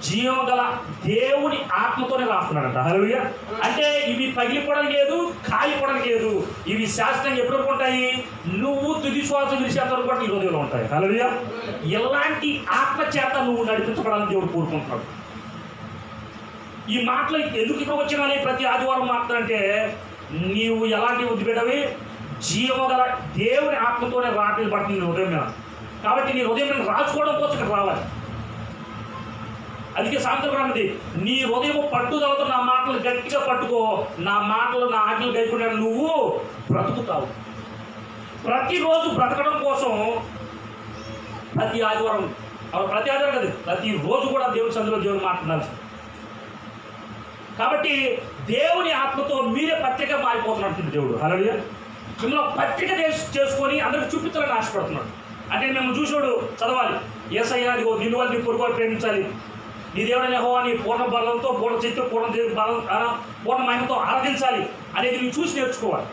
జీవం గల దేవుని ఆత్మతోనే రాస్తున్నాడంట. హల్లెలూయా. అంటే ఇవి పగిలిపోవడం లేదు, కాలిపోవడం లేదు. ఇవి శాశ్వతంగా ఎప్పటి వరకు ఉంటాయి? నువ్వు తుది శ్వాస విడిచేంత వరకు కూడా నీ హృదయంలో ఉంటాయి. హల్లెలూయా. ఎలాంటి ఆత్మ చేత నువ్వు నడిపించబడాలని దేవుడు కోరుకుంటున్నాడు. ఈ మాటలు ఎందుకు ఇక్కడ వచ్చినా ప్రతి ఆదివారం మాట్లాడంటే నీవు ఎలాంటి ఉద్దిపెట్టవి? జీవము గల దేవుని ఆత్మతోనే రాటి పడుతుంది నీ హృదయం మీద. కాబట్టి నీ హృదయం మీద రాసుకోవడం కోసం ఇక్కడ రావాలి. అందుకే సాంతపడమంది, నీ హృదయం పట్టుదలతో నా మాటలు గట్టిగా పట్టుకో, నా మాటలు నా ఆజ్ఞలు గైకుండా నువ్వు బ్రతుకుతావు. ప్రతిరోజు బ్రతకడం కోసం ప్రతి ఆదివారం కాదు, ప్రతిరోజు కూడా దేవుని సన్నిధిలో దేవుని మాట్లాడాల్సి. కాబట్టి దేవుని ఆత్మతో మీరే పత్రిక మారిపోతున్నట్టు దేవుడు. హల్లెలూయా. మిమ్మల్ని పత్రిక చేసుకొని అందరికి చూపించాలని ఆశపడుతున్నాడు. అంటే మేము చూసాడు చదవాలి. యేసయ్య నిన్ను వాళ్ళని పొరుగు ప్రేమించాలి, నీ దేవుడైన యెహోవాని పూర్ణ బలంతో, పూర్ణ శక్తితో, పూర్ణ మహిమతో ఆరాధించాలి అనేది నువ్వు చూసి నేర్చుకోవాలి.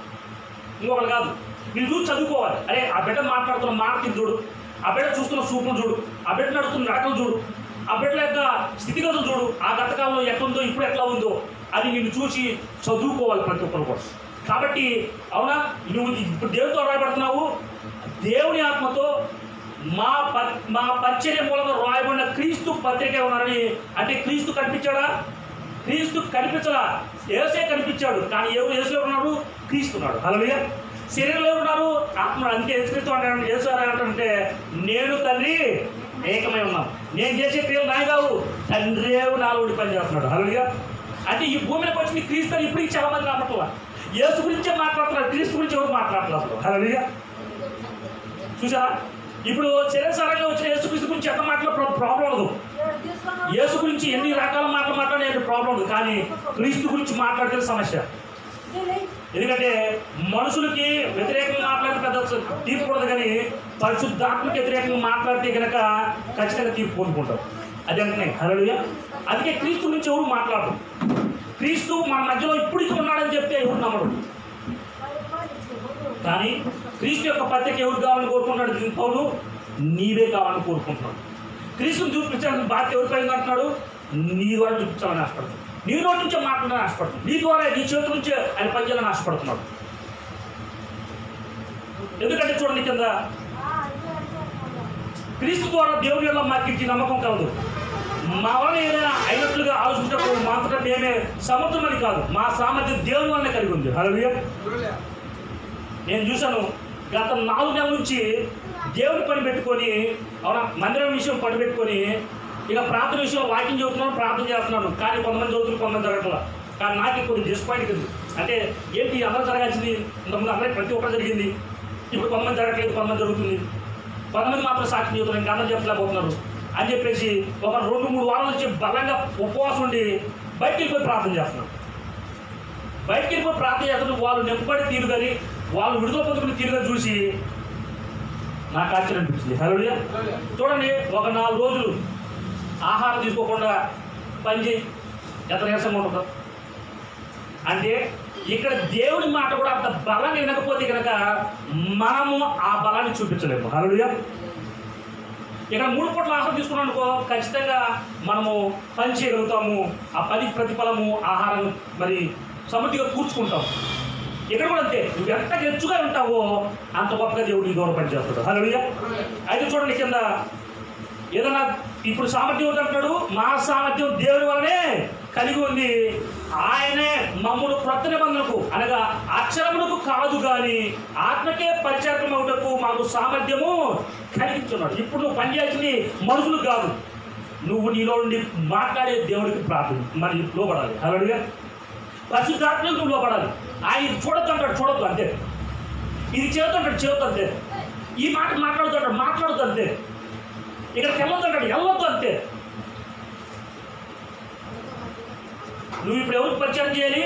ఇంకొకరు కాదు, నేను చూసి చదువుకోవాలి. అరే ఆ బిడ్డ మాట్లాడుతున్న మాటలు చూడు, ఆ బిడ్డ చూస్తున్న చూపులు చూడు, ఆ బిడ్డ నడుస్తున్న నడకలు చూడు, ఆ బిడ్డల యొక్క స్థితిగతులు చూడు, ఆ గతకాలంలో ఎట్లుందో ఇప్పుడు ఎట్లా ఉందో అది నేను చూసి చదువుకోవాలి ప్రతి ఒక్కరు కూడా. కాబట్టి అవునా, నువ్వు ఇప్పుడు దేవునితో రాయబడుతున్నావు. దేవుని ఆత్మతో మా పరిచర్య మూలంగా రాయబడిన క్రీస్తు పత్రిక ఉన్నారని. అంటే క్రీస్తు కనిపించాడా? క్రీస్తు కనిపించడా? యేసే కనిపించాడు. కానీ ఎవరు యేసులో ఉన్నారు? క్రీస్తున్నాడు. హల్లెలూయా. శరీరంలో ఉన్నారు, ఆత్మ. అందుకే యేసుక్రీస్తు అంటాడు, యేసు అంటే నేను తండ్రి ఏకమై ఉన్నాను, నేను చేసే క్రియలు నాయ కావు, తండ్రి నాలో పని చేస్తున్నాడు. హల్లెలూయా. అంటే ఈ భూమికి వచ్చింది క్రీస్తు అని ఇప్పుడు చాలా మంది నమ్మట్లా. యేసు గురించే మాట్లాడుతున్నారు, క్రీస్తు గురించి ఎవరు మాట్లాడుతున్నారు? హల్లెలూయా. చూసారా? ఇప్పుడు శరీరసారంగా వచ్చిన యేసుక్రీస్తు గురించి ఎంత మాట్లాడే ప్రాబ్లం ఉండదు. యేసు గురించి ఎన్ని రకాల మాటలు మాట్లాడే ప్రాబ్లం ఉండదు. కానీ క్రీస్తు గురించి మాట్లాడితే సమస్య. ఎందుకంటే మనుషులకి వ్యతిరేకంగా మాట్లాడితే పెద్ద తీర్పు ఉండదు, కానీ పరిశుద్ధాత్మకి వ్యతిరేకంగా మాట్లాడితే కనుక ఖచ్చితంగా తీర్పు పొందుకుంటారు. అది అంటనే. హల్లెలూయా. అందుకే క్రీస్తు గురించి ఎవరు మాట్లాడరు. క్రీస్తు మన మధ్యలో ఇప్పుడు ఉన్నాడని చెప్తే ఎవరు నమ్మడు. కానీ క్రీస్తు యొక్క పత్రిక ఎవరు కావాలని కోరుకుంటున్నాడు? పౌలు నీవే కావాలని కోరుకుంటున్నాడు. క్రీస్తుని చూపించాలని బాధ్యత ఎవరిపై అంటున్నాడు? నీ ద్వారా చూపించాలని ఆశపడుతుంది, నీ నోటి నుంచే మాట్లాడాలని ఆశపడుతుంది, నీ ద్వారా నీ చేతి నుంచే ఆయన పనిచేయాలని ఆశపడుతున్నాడు. ఎందుకంటే చూడండి కింద, క్రీస్తు ద్వారా దేవుని వల్ల మాకు నమ్మకం కలదు. మా వల్ల ఏదైనా అయినట్లుగా ఆలోచించినప్పుడు మాత్రం మేమే సమర్థమని కాదు, మా సామర్థ్యం దేవుని వల్లనే కలిగి ఉంది. హల్లెలూయా. నేను చూశాను గత 4 నెలల నుంచి దేవుని పని పెట్టుకొని, అవునా, మందిరం విషయం పని పెట్టుకొని, ఇక ప్రార్థన విషయంలో వాకింగ్ చదువుతున్నాను, ప్రార్థన చేస్తున్నాను. కానీ కొంతమంది చదువుతున్నారు, కొంతమంది జరగట్లా. కానీ నాకు కొంచెం డిసప్పాయింట్ ఉంది. అంటే ఏంటి అందరూ జరగాల్సింది, ఇంతకుముందు అందరికీ ప్రతి ఒక్కరు జరిగింది, ఇప్పుడు కొంతమంది జరగట్లేదు, కొంతమంది జరుగుతుంది, కొంతమంది మాత్రం సాక్షి చెబుతున్నారు, ఇంకా అందరూ చెప్పలేకపోతున్నారు అని చెప్పేసి ఒక 2-3 వారాల నుంచి బలంగా ఉపవాసం ఉండి బయటికి వెళ్ళిపోయి ప్రార్థన చేస్తున్నాను. బయటికి వెళ్ళిపోయి ప్రార్థన చేస్తున్న వాళ్ళు నెప్పబడి తీరు కానీ, వాళ్ళు విడుదల పొందుకుని తీరుగా చూసి నాకు ఆశ్చర్యం అనిపించింది. హల్లెలూయా. చూడండి, ఒక 4 రోజులు ఆహారం తీసుకోకుండా పనిచేయి, ఎంత నీరసంగా ఉంటుందో. అంటే ఇక్కడ దేవుడి మాట కూడా అంత బలంగా వినకపోతే కనుక మనము ఆ బలాన్ని చూపించలేము. హల్లెలూయా. ఇక్కడ 3 పూట్ల ఆహారం తీసుకున్నాం అనుకో, ఖచ్చితంగా మనము పని చేయగలుగుతాము. ఆ పని ప్రతిఫలము ఆహారం మరి సమృద్ధిగా కూర్చుకుంటాం. ఇక్కడ కూడా అంతే, నువ్వు ఎంత గెచ్చుగా ఉంటావో అంత గొప్పగా దేవుడు నీ ద్వారా పనిచేస్తాడు. హల్లెలూయా. అయితే చూడండి కింద, ఏదైనా ఇప్పుడు సామర్థ్యం అంటున్నాడు, మా సామర్థ్యం దేవుని వలనే కలిగి ఉంది. ఆయనే మమ్మును క్రొత్త నిబంధనకు అనగా అక్షరములకు కాదు కానీ ఆత్మకే పరిచారకమవుటకు మాకు సామర్థ్యము కలిగించున్నాడు. ఇప్పుడు నువ్వు పనిచేయాల్సింది మనుషులు కాదు, నువ్వు నీలో నుండి మాట్లాడే దేవుడికి ప్రార్థన మరి లోపడాలి. అలాగే పరిశుద్ధాత్మకు నువ్వు లోపడాలి. ఆయన చూడొద్దు అంటాడు, చూడొద్దు అంతే. ఇది చేయొద్దు అంటాడు, చేయొద్దు అంతే. ఈ మాట మాట్లాడొద్దు అంటాడు, మాట్లాడొద్దు అంతే. ఇక్కడికి వెళ్ళొద్దు అంటాడు, వెళ్ళొద్దు అంతే. నువ్వు ఇప్పుడు ఎవరికి పరిచయం చేయాలి?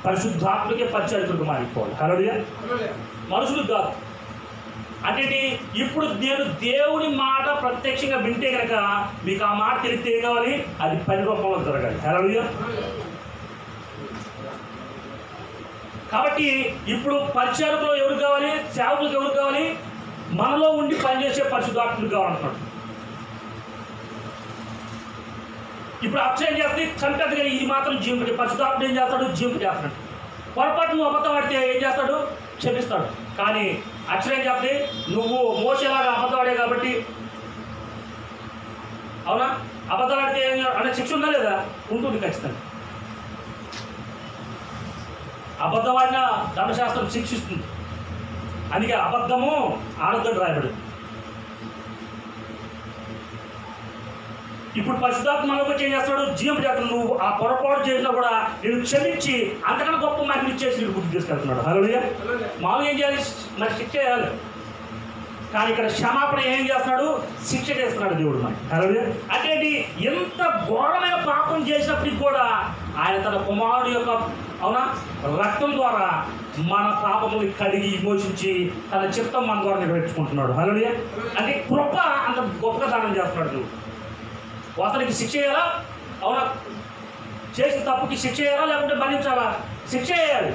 పరిశుద్ధాత్మకే పరిచయానికి మారిపోవాలి. అలాగే మనుషులకు కాదు. అంటే ఇప్పుడు నేను దేవుని మాట ప్రత్యక్షంగా వింటే కనుక మీకు ఆ మాట తెలిస్తే ఏం కావాలి? అది పని రూపంలో జరగాలి. హల్లెలూయా. కాబట్టి ఇప్పుడు పరిచారకులు ఎవరు కావాలి? సేవకులకు ఎవరు కావాలి? మనలో ఉండి పనిచేసే పరిశుద్ధాత్మలు కావాలంటున్నాడు. ఇప్పుడు అక్షయం చేస్తే చంపేది ఇది మాత్రం జీవింపే. పరిశుద్ధాత్మ ఏం చేస్తాడు? జీవింపు చేస్తాడు. పొరపాటు నువ్వు అబద్ధం ఆడితే ఏం చేస్తాడు? క్షమిస్తాడు. కానీ అక్షరం చెప్తే నువ్వు మోసేలాగా అబద్ధం ఆడే కాబట్టి, అవునా? అబద్ధం ఆడితే అనే శిక్ష ఉందా లేదా? ఉంటుంది ఖచ్చితంగా. అబద్ధం ఆడిన ధర్మశాస్త్రం శిక్షిస్తుంది. అందుకే అబద్ధము ఆడొద్దని రాయబడింది. ఇప్పుడు పరిశుద్ధాత్మ మనకు ఏం చేస్తాడు? జీవం చేస్తాడు. నువ్వు ఆ పొరపాటు చేసినా కూడా నేను క్షమించి అంతకన్నా గొప్ప మహిమ ఇచ్చేసి నేను గుర్తు తీసుకెళ్తున్నాడు. హల్లెలూయా. మామూలుగా ఏం చేయాలి? మరి శిక్ష చేయాలి. కానీ ఇక్కడ క్షమాపణ ఏం చేస్తున్నాడు? శిక్ష చేస్తున్నాడు దేవుడు మరి. హల్లెలూయా. అంటే ఎంత ఘోరమైన పాపం చేసినప్పటికి కూడా ఆయన తన కుమారుడు యొక్క అవునా రక్తం ద్వారా మన పాపముని కడిగి విమోచించి తన చిత్తం మన ద్వారా నెరవేర్చుకుంటున్నాడు. హల్లెలూయా. అంటే కృప అంత గొప్పగా దానం చేస్తున్నాడు దేవుడు. అతనికి శిక్ష చేయాలా? అవునా? చేసిన తప్పుకి శిక్ష చేయాలా లేకుంటే మన్నించాలా? శిక్ష చేయాలి.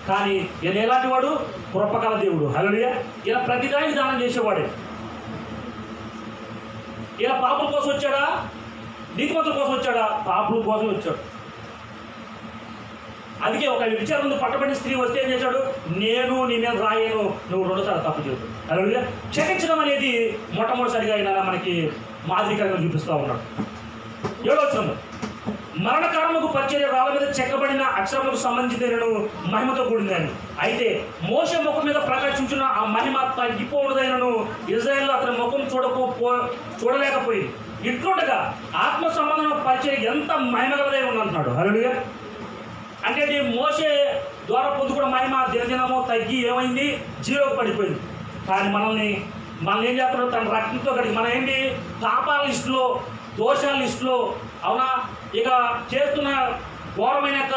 కానీ ఈయన ఎలాంటి వాడు? కృపగల దేవుడు. హల్లెలూయా. ఈయన ప్రతిదానికి దానం చేసేవాడే. ఈయన పాపుల కోసం వచ్చాడా? నీతిమంతుల కోసం వచ్చాడా? పాపుల కోసం వచ్చాడు. అందుకే ఒక విచారం ముందు పట్టబడిన స్త్రీ వస్తే ఏం చేశాడు? నేను నీ మీద రాయను, నువ్వు రెండోసారి తప్పు చేయదు. హల్లెలూయా. క్షమించడం అనేది మొట్టమొదటిసారిగా ఆయన మనకి మాదిరికరంగా చూపిస్తూ ఉన్నాడు. 7వ వచనం, మరణకారములకు పరిచర్య రాళ్ళ మీద చెక్కబడిన అక్షరములకు సంబంధించిన మహిమతో కూడిందని. అయితే మోషే ముఖం మీద ప్రకాశించిన ఆ మహిమ తగ్గిపోవడదైనను ఇజ్రాయేల్ అతని ముఖం చూడలేకపోయింది. ఇట్లుండగా ఆత్మ సంబంధం పరిచర్య ఎంత మహిమగలదై ఉందంటున్నాడు. హల్లెలూయా. అంటే మోషే ద్వారా పొందుకున్న మహిమ దినదినమో తగ్గి ఏమైంది? జీరోకి పడిపోయింది. కానీ మనల్ని ఏం చేస్తున్నాడు? తన రక్తంతో కడిగి మన ఏంటి? పాపాల లిస్టులో, దోషాల లిస్టులో, అవునా, ఇక చేస్తున్న ఘోరమైన యొక్క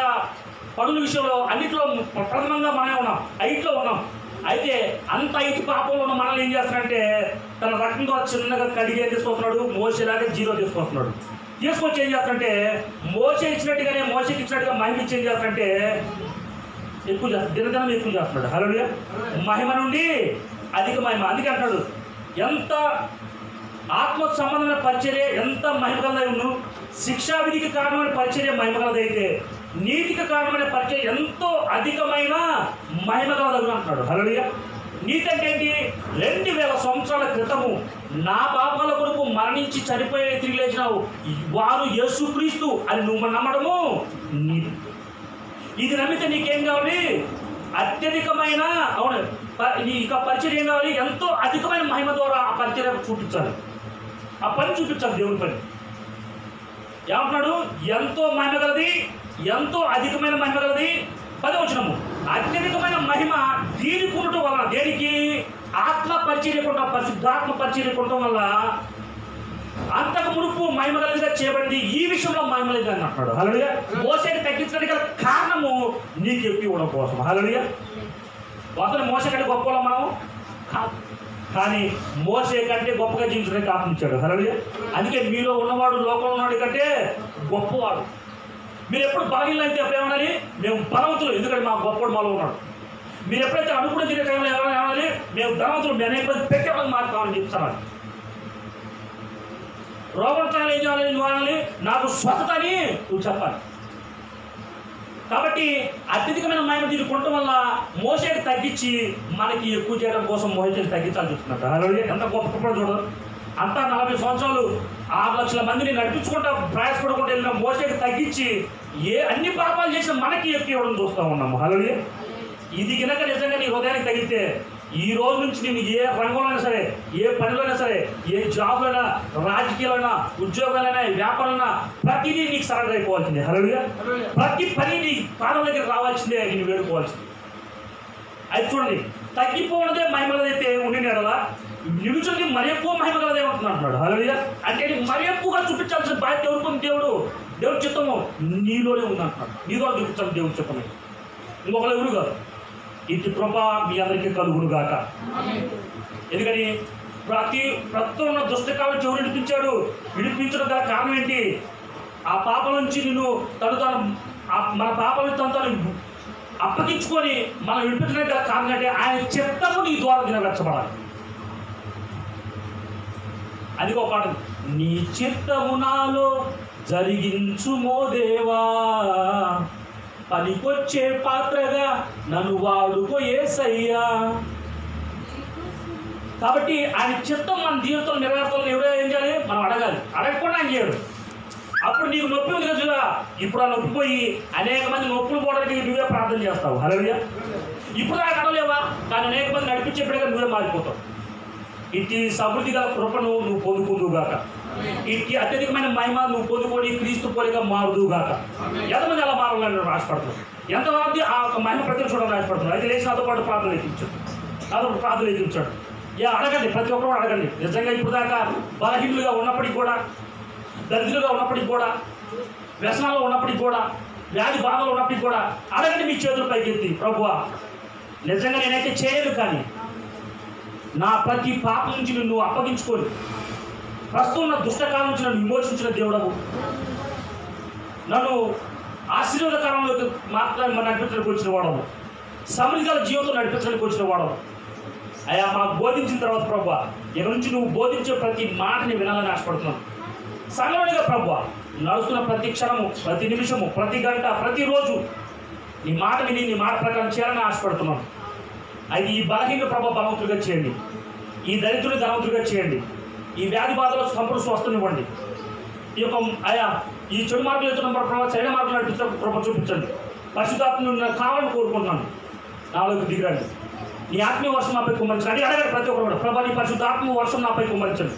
పనుల విషయంలో అన్నింటిలో ప్రథమంగా మనమే ఉన్నాం, ఐట్లో ఉన్నాం. అయితే అంత ఐటి పాపంలో ఉన్న మనల్ని ఏం చేస్తున్నాడంటే తన రక్తంతో చిన్నగా కడిగి ఏం తీసుకొస్తున్నాడు? మోసేలాగా జీరో తీసుకొస్తున్నాడు. తీసుకొచ్చి ఏం చేస్తాడంటే మోసే ఇచ్చినట్టుగానే మోసేకి ఇచ్చినట్టుగా మహిమ ఇచ్చి ఏం చేస్తాడంటే ఎక్కువ చేస్తాడు, దినదినం ఎక్కువ చేస్తున్నాడు. హల్లెలూయా. మహిమ నుండి అధిక మహిమ. అందుకే అంటాడు ఎంత ఆత్మ సంబంధమైన పరిచర్య ఎంత మహిమగలదై ఉన్ను, శిక్షా విధికి కారణమైన పరిచర్య మహిమగలదైతే నీతికి కారణమైన పరిచర్య ఎంతో అధికమైన మహిమగలదగు అంటున్నాడు. హల్లెలూయా. నీతి అంటే ఏంటి? 2000 సంవత్సరాల క్రితము నా పాపాల కొరకు మరణించి చనిపోయే తిరిగి లేచినావు, వారు యేసుక్రీస్తు అని నువ్వు నమ్మడము నీతి. ఇది నమ్మితే నీకేం కావాలి? అత్యధికమైన అవును ఇక పరిచర్య ఏం కావాలి? ఎంతో అధికమైన మహిమ ద్వారా ఆ పరిచర్య చూపించాలి, ఆ పని చూపించాలి. దేవుని పని ఏమంటున్నాడు? ఎంతో మహిమ కలది, ఎంతో అధికమైన మహిమ కలది. 10వ వచనము, అత్యధికమైన మహిమ దీనికి ఉండటం వలన, దేనికి? ఆత్మ పరిచర్యకుండా, పరిశుద్ధాత్మ పరిచర్యకుండటం వల్ల అంతకు మునుపు మహిమ కలిగిగా చేయబడింది, ఈ విషయంలో మహిమ లేదు అని అంటున్నాడు. హల్లెలూయా. మోసేని తగ్గించడానికి గల కారణము నీకు ఎక్కువ ఇవ్వడం కోసం. హల్లెలూయా. అసలు మోసే కంటే గొప్పలో మనం కాదు, కానీ మోసే కంటే గొప్పగా జీవించడానికి ఆత్మించాడు. హల్లెలూయా. అందుకే మీలో ఉన్నవాడు లోకంలో ఉన్నాడు కంటే గొప్పవాడు. మీరు ఎప్పుడు బలహీనలు అయితే ఎప్పుడు ఏమనాలి? మేము బలవంతులు, ఎందుకంటే మా గొప్పవాడు మాలో ఉన్నాడు. మీరు ఎప్పుడైతే అనుకున్న తినే టైంలో ఏమనాలి? మేము ధనవంతులు, మేము అనేక మంది పెట్టేవాళ్ళని మాట్లాడాలని చెప్తాను. రోగంతో ఏం చేయాలి? నువ్వు అనాలి నాకు స్వస్థత అని నువ్వు చెప్పాలి. కాబట్టి అత్యధికమైన మహిమ దీన్ని కొనడం వల్ల మోసేకి తగ్గించి మనకి ఎక్కువ చేయడం కోసం మోసేకి తగ్గించాలని చూస్తున్నట్టు. హల్లెలూయా. ఎంత గొప్ప చూడదు. అంతా 40 సంవత్సరాలు 6 లక్షల మందిని నడిపించుకుంటా ప్రయాసపడుకుంటూ వెళ్ళిన మోసేకి తగ్గించి అన్ని పాపాలు చేసిన మనకి ఎక్కువ ఇవ్వడం చూస్తూ ఉన్నాము. హల్లెలూయా. ఇది కనుక నిజంగా నీ హృదయానికి తగిలితే ఈ రోజు నుంచి నేను ఏ రంగంలోనైనా సరే, ఏ పనిలోనైనా సరే, ఏ జాబ్లైనా, రాజకీయాలైనా, ఉద్యోగాలైనా, వ్యాపారాలైనా ప్రతిదీ నీకు సరెండర్ అయిపోవాల్సిందే. హల్లెలూయా. ప్రతి పని నీ పాదం దగ్గర రావాల్సిందే, నేను వేడుకోవాల్సింది. అది చూడండి, తగ్గిపోవడదే మహిమలదైతే ఉండి ఎడలా నిలుచుని మరి ఎక్కువ మహిమ కలదే ఉంటున్నాడు. హల్లెలూయా. అంటే మరి ఎక్కువగా చూపించాల్సిన బాధ్యత ఎవరికి? దేవుడి చిత్తము నీలోనే ఉందంటున్నాడు. నీలో చూపించాలి దేవుడి చిత్తమే, ఇంకొకరు ఎవరు కాదు. ఇటు కృప మీ అందరికీ కలుగును గాక. ఎందుకని ప్రస్తుతం ఉన్న దుష్టకాలం ఎవరు విడిపించాడు? విడిపించడం గల కారణం ఏంటి? ఆ పాపం నుంచి నిన్ను మన పాపం నుంచి తను అప్పగించుకొని మనం విడిపించడానికి గల కారణం అంటే ఆయన చిత్తము నీ ద్వారా నెరవేర్చబడాలి. అది ఒక పాట, నీ చిత్తము నాలో జరిగించుమో దేవా, పనికొచ్చే పాత్రగా నన్ను వాడుకో యేసయ్యా. కాబట్టి ఆయన చిత్తం మన జీవితంలో నెరవేర్చాలని ఎవరో ఏం చేయాలి? మనం అడగాలి. అడగకుండా ఆయన చేయడు. అప్పుడు నీకు నొప్పి ఉంది కదా, ఇప్పుడు ఆ నొప్పి పోయి అనేక మంది నొప్పులు పోవడానికి నువ్వే ప్రార్థన చేస్తావు. హల్లెలూయా. ఇప్పుడు దాకా అడలేవా, కానీ అనేక మంది నడిపించేప్పటిగా నువ్వే మారిపోతావు. ఇటు సమృద్ధి గల కృపను నువ్వు పొందుకుందువుగాక. ఇటు అత్యధికమైన మహిమ నువ్వు పొందుకొని క్రీస్తు పోలిగా మారుదువుగాక. ఎంతమంది అలా మారాలని నేను ఆశపడుతున్నాను? ఎంతమంది ఆ మహిమ ప్రతి చూడాలని ఆశపడుతున్నాను? అయితే లేచి నాతో పాటు ప్రార్థన ఎక్కించాడు. అడగండి, ప్రతి ఒక్కరు అడగండి. నిజంగా ఇప్పుడు దాకా బలహీనులుగా ఉన్నప్పటికీ కూడా, దరిద్రులుగా ఉన్నప్పటికీ కూడా, వ్యసనాలు ఉన్నప్పటికీ కూడా, వ్యాధి బాధలు ఉన్నప్పటికీ కూడా అడగండి. మీ చేతులు పైకెత్తి, ప్రభువా నిజంగా నేనైతే చేయను, కానీ నా ప్రతి పాపం నుంచి నువ్వు అప్పగించుకొని ప్రస్తుతం ఉన్న దుష్టకాలం నుంచి నన్ను విమోచించిన దేవుడవు, నన్ను ఆశీర్వాదకరంలోకి మాత్రమే నడిపించడానికి వచ్చిన వాడవు, సమృద్ధి గల జీవితం నడిపించడానికి వచ్చిన వాడవు. అయ్యా మాకు బోధించిన తర్వాత ప్రభువా ఇక నుంచి నువ్వు బోధించే ప్రతి మాటని వినాలని ఆశపడుతున్నాను. సంగముడిగా ప్రభువా నడుస్తున్న ప్రతి క్షణము, ప్రతి నిమిషము, ప్రతి గంట, ప్రతిరోజు నీ మాట విని నీ మాట ప్రకారం చేయాలని ఆశపడుతున్నాను. అయితే ఈ బలహీన ప్రభావ బలవంతుడిగా చేయండి, ఈ దరిద్రుని ధనవంతుడిగా చేయండి, ఈ వ్యాధి బాధలో సంపూర్ణ స్వస్థనివ్వండి. ఈ యొక్క ఈ చెడు మార్గంలో ఎత్తున్న ప్రభావ సరైన మార్గం నడిపించిన కృప చూపించండి. పరిశుద్ధాత్మను నాకు కావాలని కోరుకుంటున్నాను. నాలోకి దిగిరండి. నీ ఆత్మీయ వర్షం నాపై కుమ్మరించండి. అడగండి ప్రతి ఒక్కరు కూడా, ప్రభా నీ పరిశుద్ధాత్మ వర్షం నాపై కుమ్మరించండి.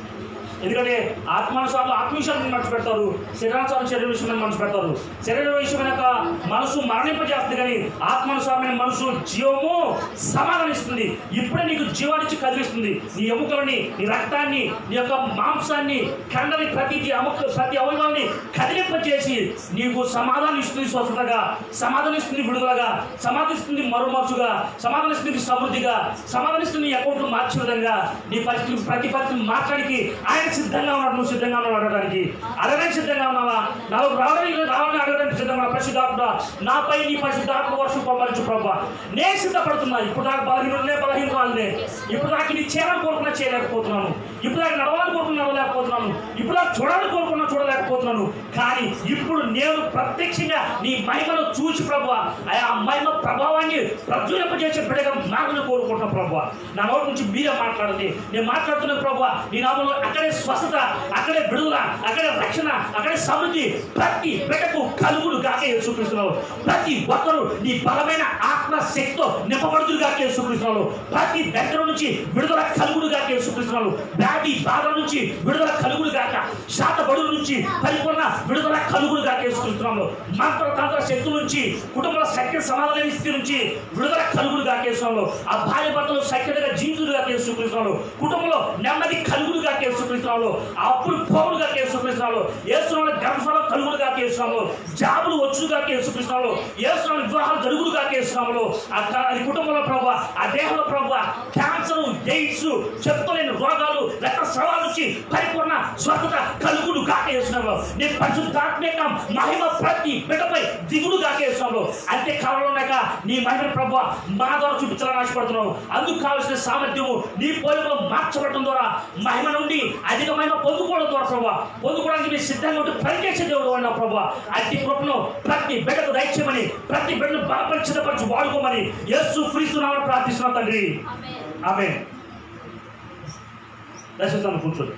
ఎందుకంటే ఆత్మానుసారులు ఆత్మ విషయాన్ని మనసు పెడతారు, శరీరానుసారం శరీర విషయాన్ని మనసు పెడతారు. శరీర విషయమైన మనసు మరణింపజేస్తుంది, కానీ ఆత్మానుసారమైన మనసు జీవము సమాధానిస్తుంది. ఇప్పుడే నీకు జీవానికి కదిలిస్తుంది. నీ ఎముకలని, నీ రక్తాన్ని, నీ యొక్క మాంసాన్ని, కండని, ప్రతి అవయవాన్ని కదిలింపజేసి నీకు సమాధానం ఇస్తుంది. స్వస్థతగా సమాధానిస్తుంది, విడుదలగా సమాధిస్తుంది, మరోమరుచుగా సమాధానిస్తుంది, సమృద్ధిగా సమాధానిస్తుంది. అకౌంట్లు మార్చే విధంగా నీ పరిస్థితి ప్రతి పరిస్థితిని మార్చడానికి ఆయన సిద్ధంగా ఉన్నాడు. నువ్వు సిద్ధంగా ఉన్నావు అడగడానికి? అడగడానికి సిద్ధంగా ఉన్నావా? నాకు రావాలని అడగడానికి సిద్ధంగా ఉన్నా? పరిశుద్ధాత్మ నాపై నీ పరిశుద్ధాత్మ వర్షం పంపరించు ప్రభా. నేను సిద్ధపడుతున్నా. ఇప్పుడు దాకా బలహీనురాలనే ఇప్పుడు దాకా నీ చేయాలని కోరుకున్నా చేయలేకపోతున్నాను. ఇప్పుడు దాకా నడవాలని కోరుకున్నా నడవలేకపోతున్నాను. ఇప్పుడు దాకా చూడాలని కోరుకున్నా చూడలేకపోతున్నాను. కానీ ఇప్పుడు నేను ప్రత్యక్షంగా నీ మహిమను చూసి ప్రభా ఆ మహిమ ప్రభావాన్ని ప్రజ్వలింపజేసే బిడ్డగా నామని కోరుకుంటున్నాను ప్రభా. నా నోటి నుంచి మీరే మాట్లాడండి. నేను మాట్లాడుతున్నాను ప్రభా. నీ నామంలో అక్కడే స్వస్థత, అక్కడే విడుదల, అక్కడే రక్షణ, అక్కడే సమృద్ధి ప్రతి బిడ్డకు కలుగుడు గాకే యేసుక్రీస్తునామములో. ప్రతి ఒక్కరూ నీ బలమైన ఆత్మ శక్తితో నింపబడుదురు గాకే యేసుక్రీస్తునామములో. ప్రతి దగ్గర నుంచి విడుదల కలుగుడు గాకే యేసుక్రీస్తునామములో. వ్యాధి బాధల నుంచి విడుదల కలుగుడు గాక, శాతబడుల నుంచి పరిపూర్ణ విడుదల కలుగుడు గాకే యేసుక్రీస్తునామములో. మంత్రతంత్ర శక్తుల నుంచి, కుటుంబ సఖ్య సమాధాన స్థితి నుంచి విడుదల కలుగుడు గాకే యేసుక్రీస్తునామములో. ఆ భార్య భర్తలు సఖ్యతగా జీవితులు గాకే యేసుక్రీస్తునామములో. కుటుంబంలో నెమ్మది కలుగుడు గాకే యేసుక్రీస్తునామములో. అప్పుడు పోగుడుగా యేసుక్రీస్తునామములో. యేసునామములో గర్భఫలం కలుగుడుగా యేసునామములో. జాబులు వచ్చుడుగా యేసుక్రీస్తునామములో. యేసునామములో వివాహాలు జరుగుడుగా యేసునామములో. అది కుటుంబంలో ప్రభువా, ఆ దేహంలో ప్రభువా క్యాన్సర్, ఎయిడ్స్, చెప్పుకోలేని రోగాలు, రక్తస్రావాల నుంచి పరిపూర్ణ స్వస్థత కలుగుడుగా యేసునామములో. నీ పరిశుద్ధాత్మక మహిమ ప్రతి బిడ్డపై దిగుడుగా యేసునామములో. అంతే కాలంలోనాక నీ మహిమ ప్రభువా మా ద్వారా చూపించాలని ఆశపడుతున్నావు. అందుకు కావాల్సిన సామర్థ్యము నీ పోలికలో మార్చబడటం ద్వారా మహిమ నుండి అధికమైన పొందుకోవడం ద్వారా ప్రభావ పొందుకోవడానికి మీరు సిద్ధంగా ఉంటే పనిచేసే దేవుడు అన్న ప్రభావ అతి కృపను ప్రతి బిడ్డకు దయచేయమని, ప్రతి బిడ్డను బలపరిచి వాడుకోమని యేసు క్రీస్తు నామములో ప్రార్థిస్తున్నాం తండ్రి. ఆమేన్. దయచేసి కూర్చోండి.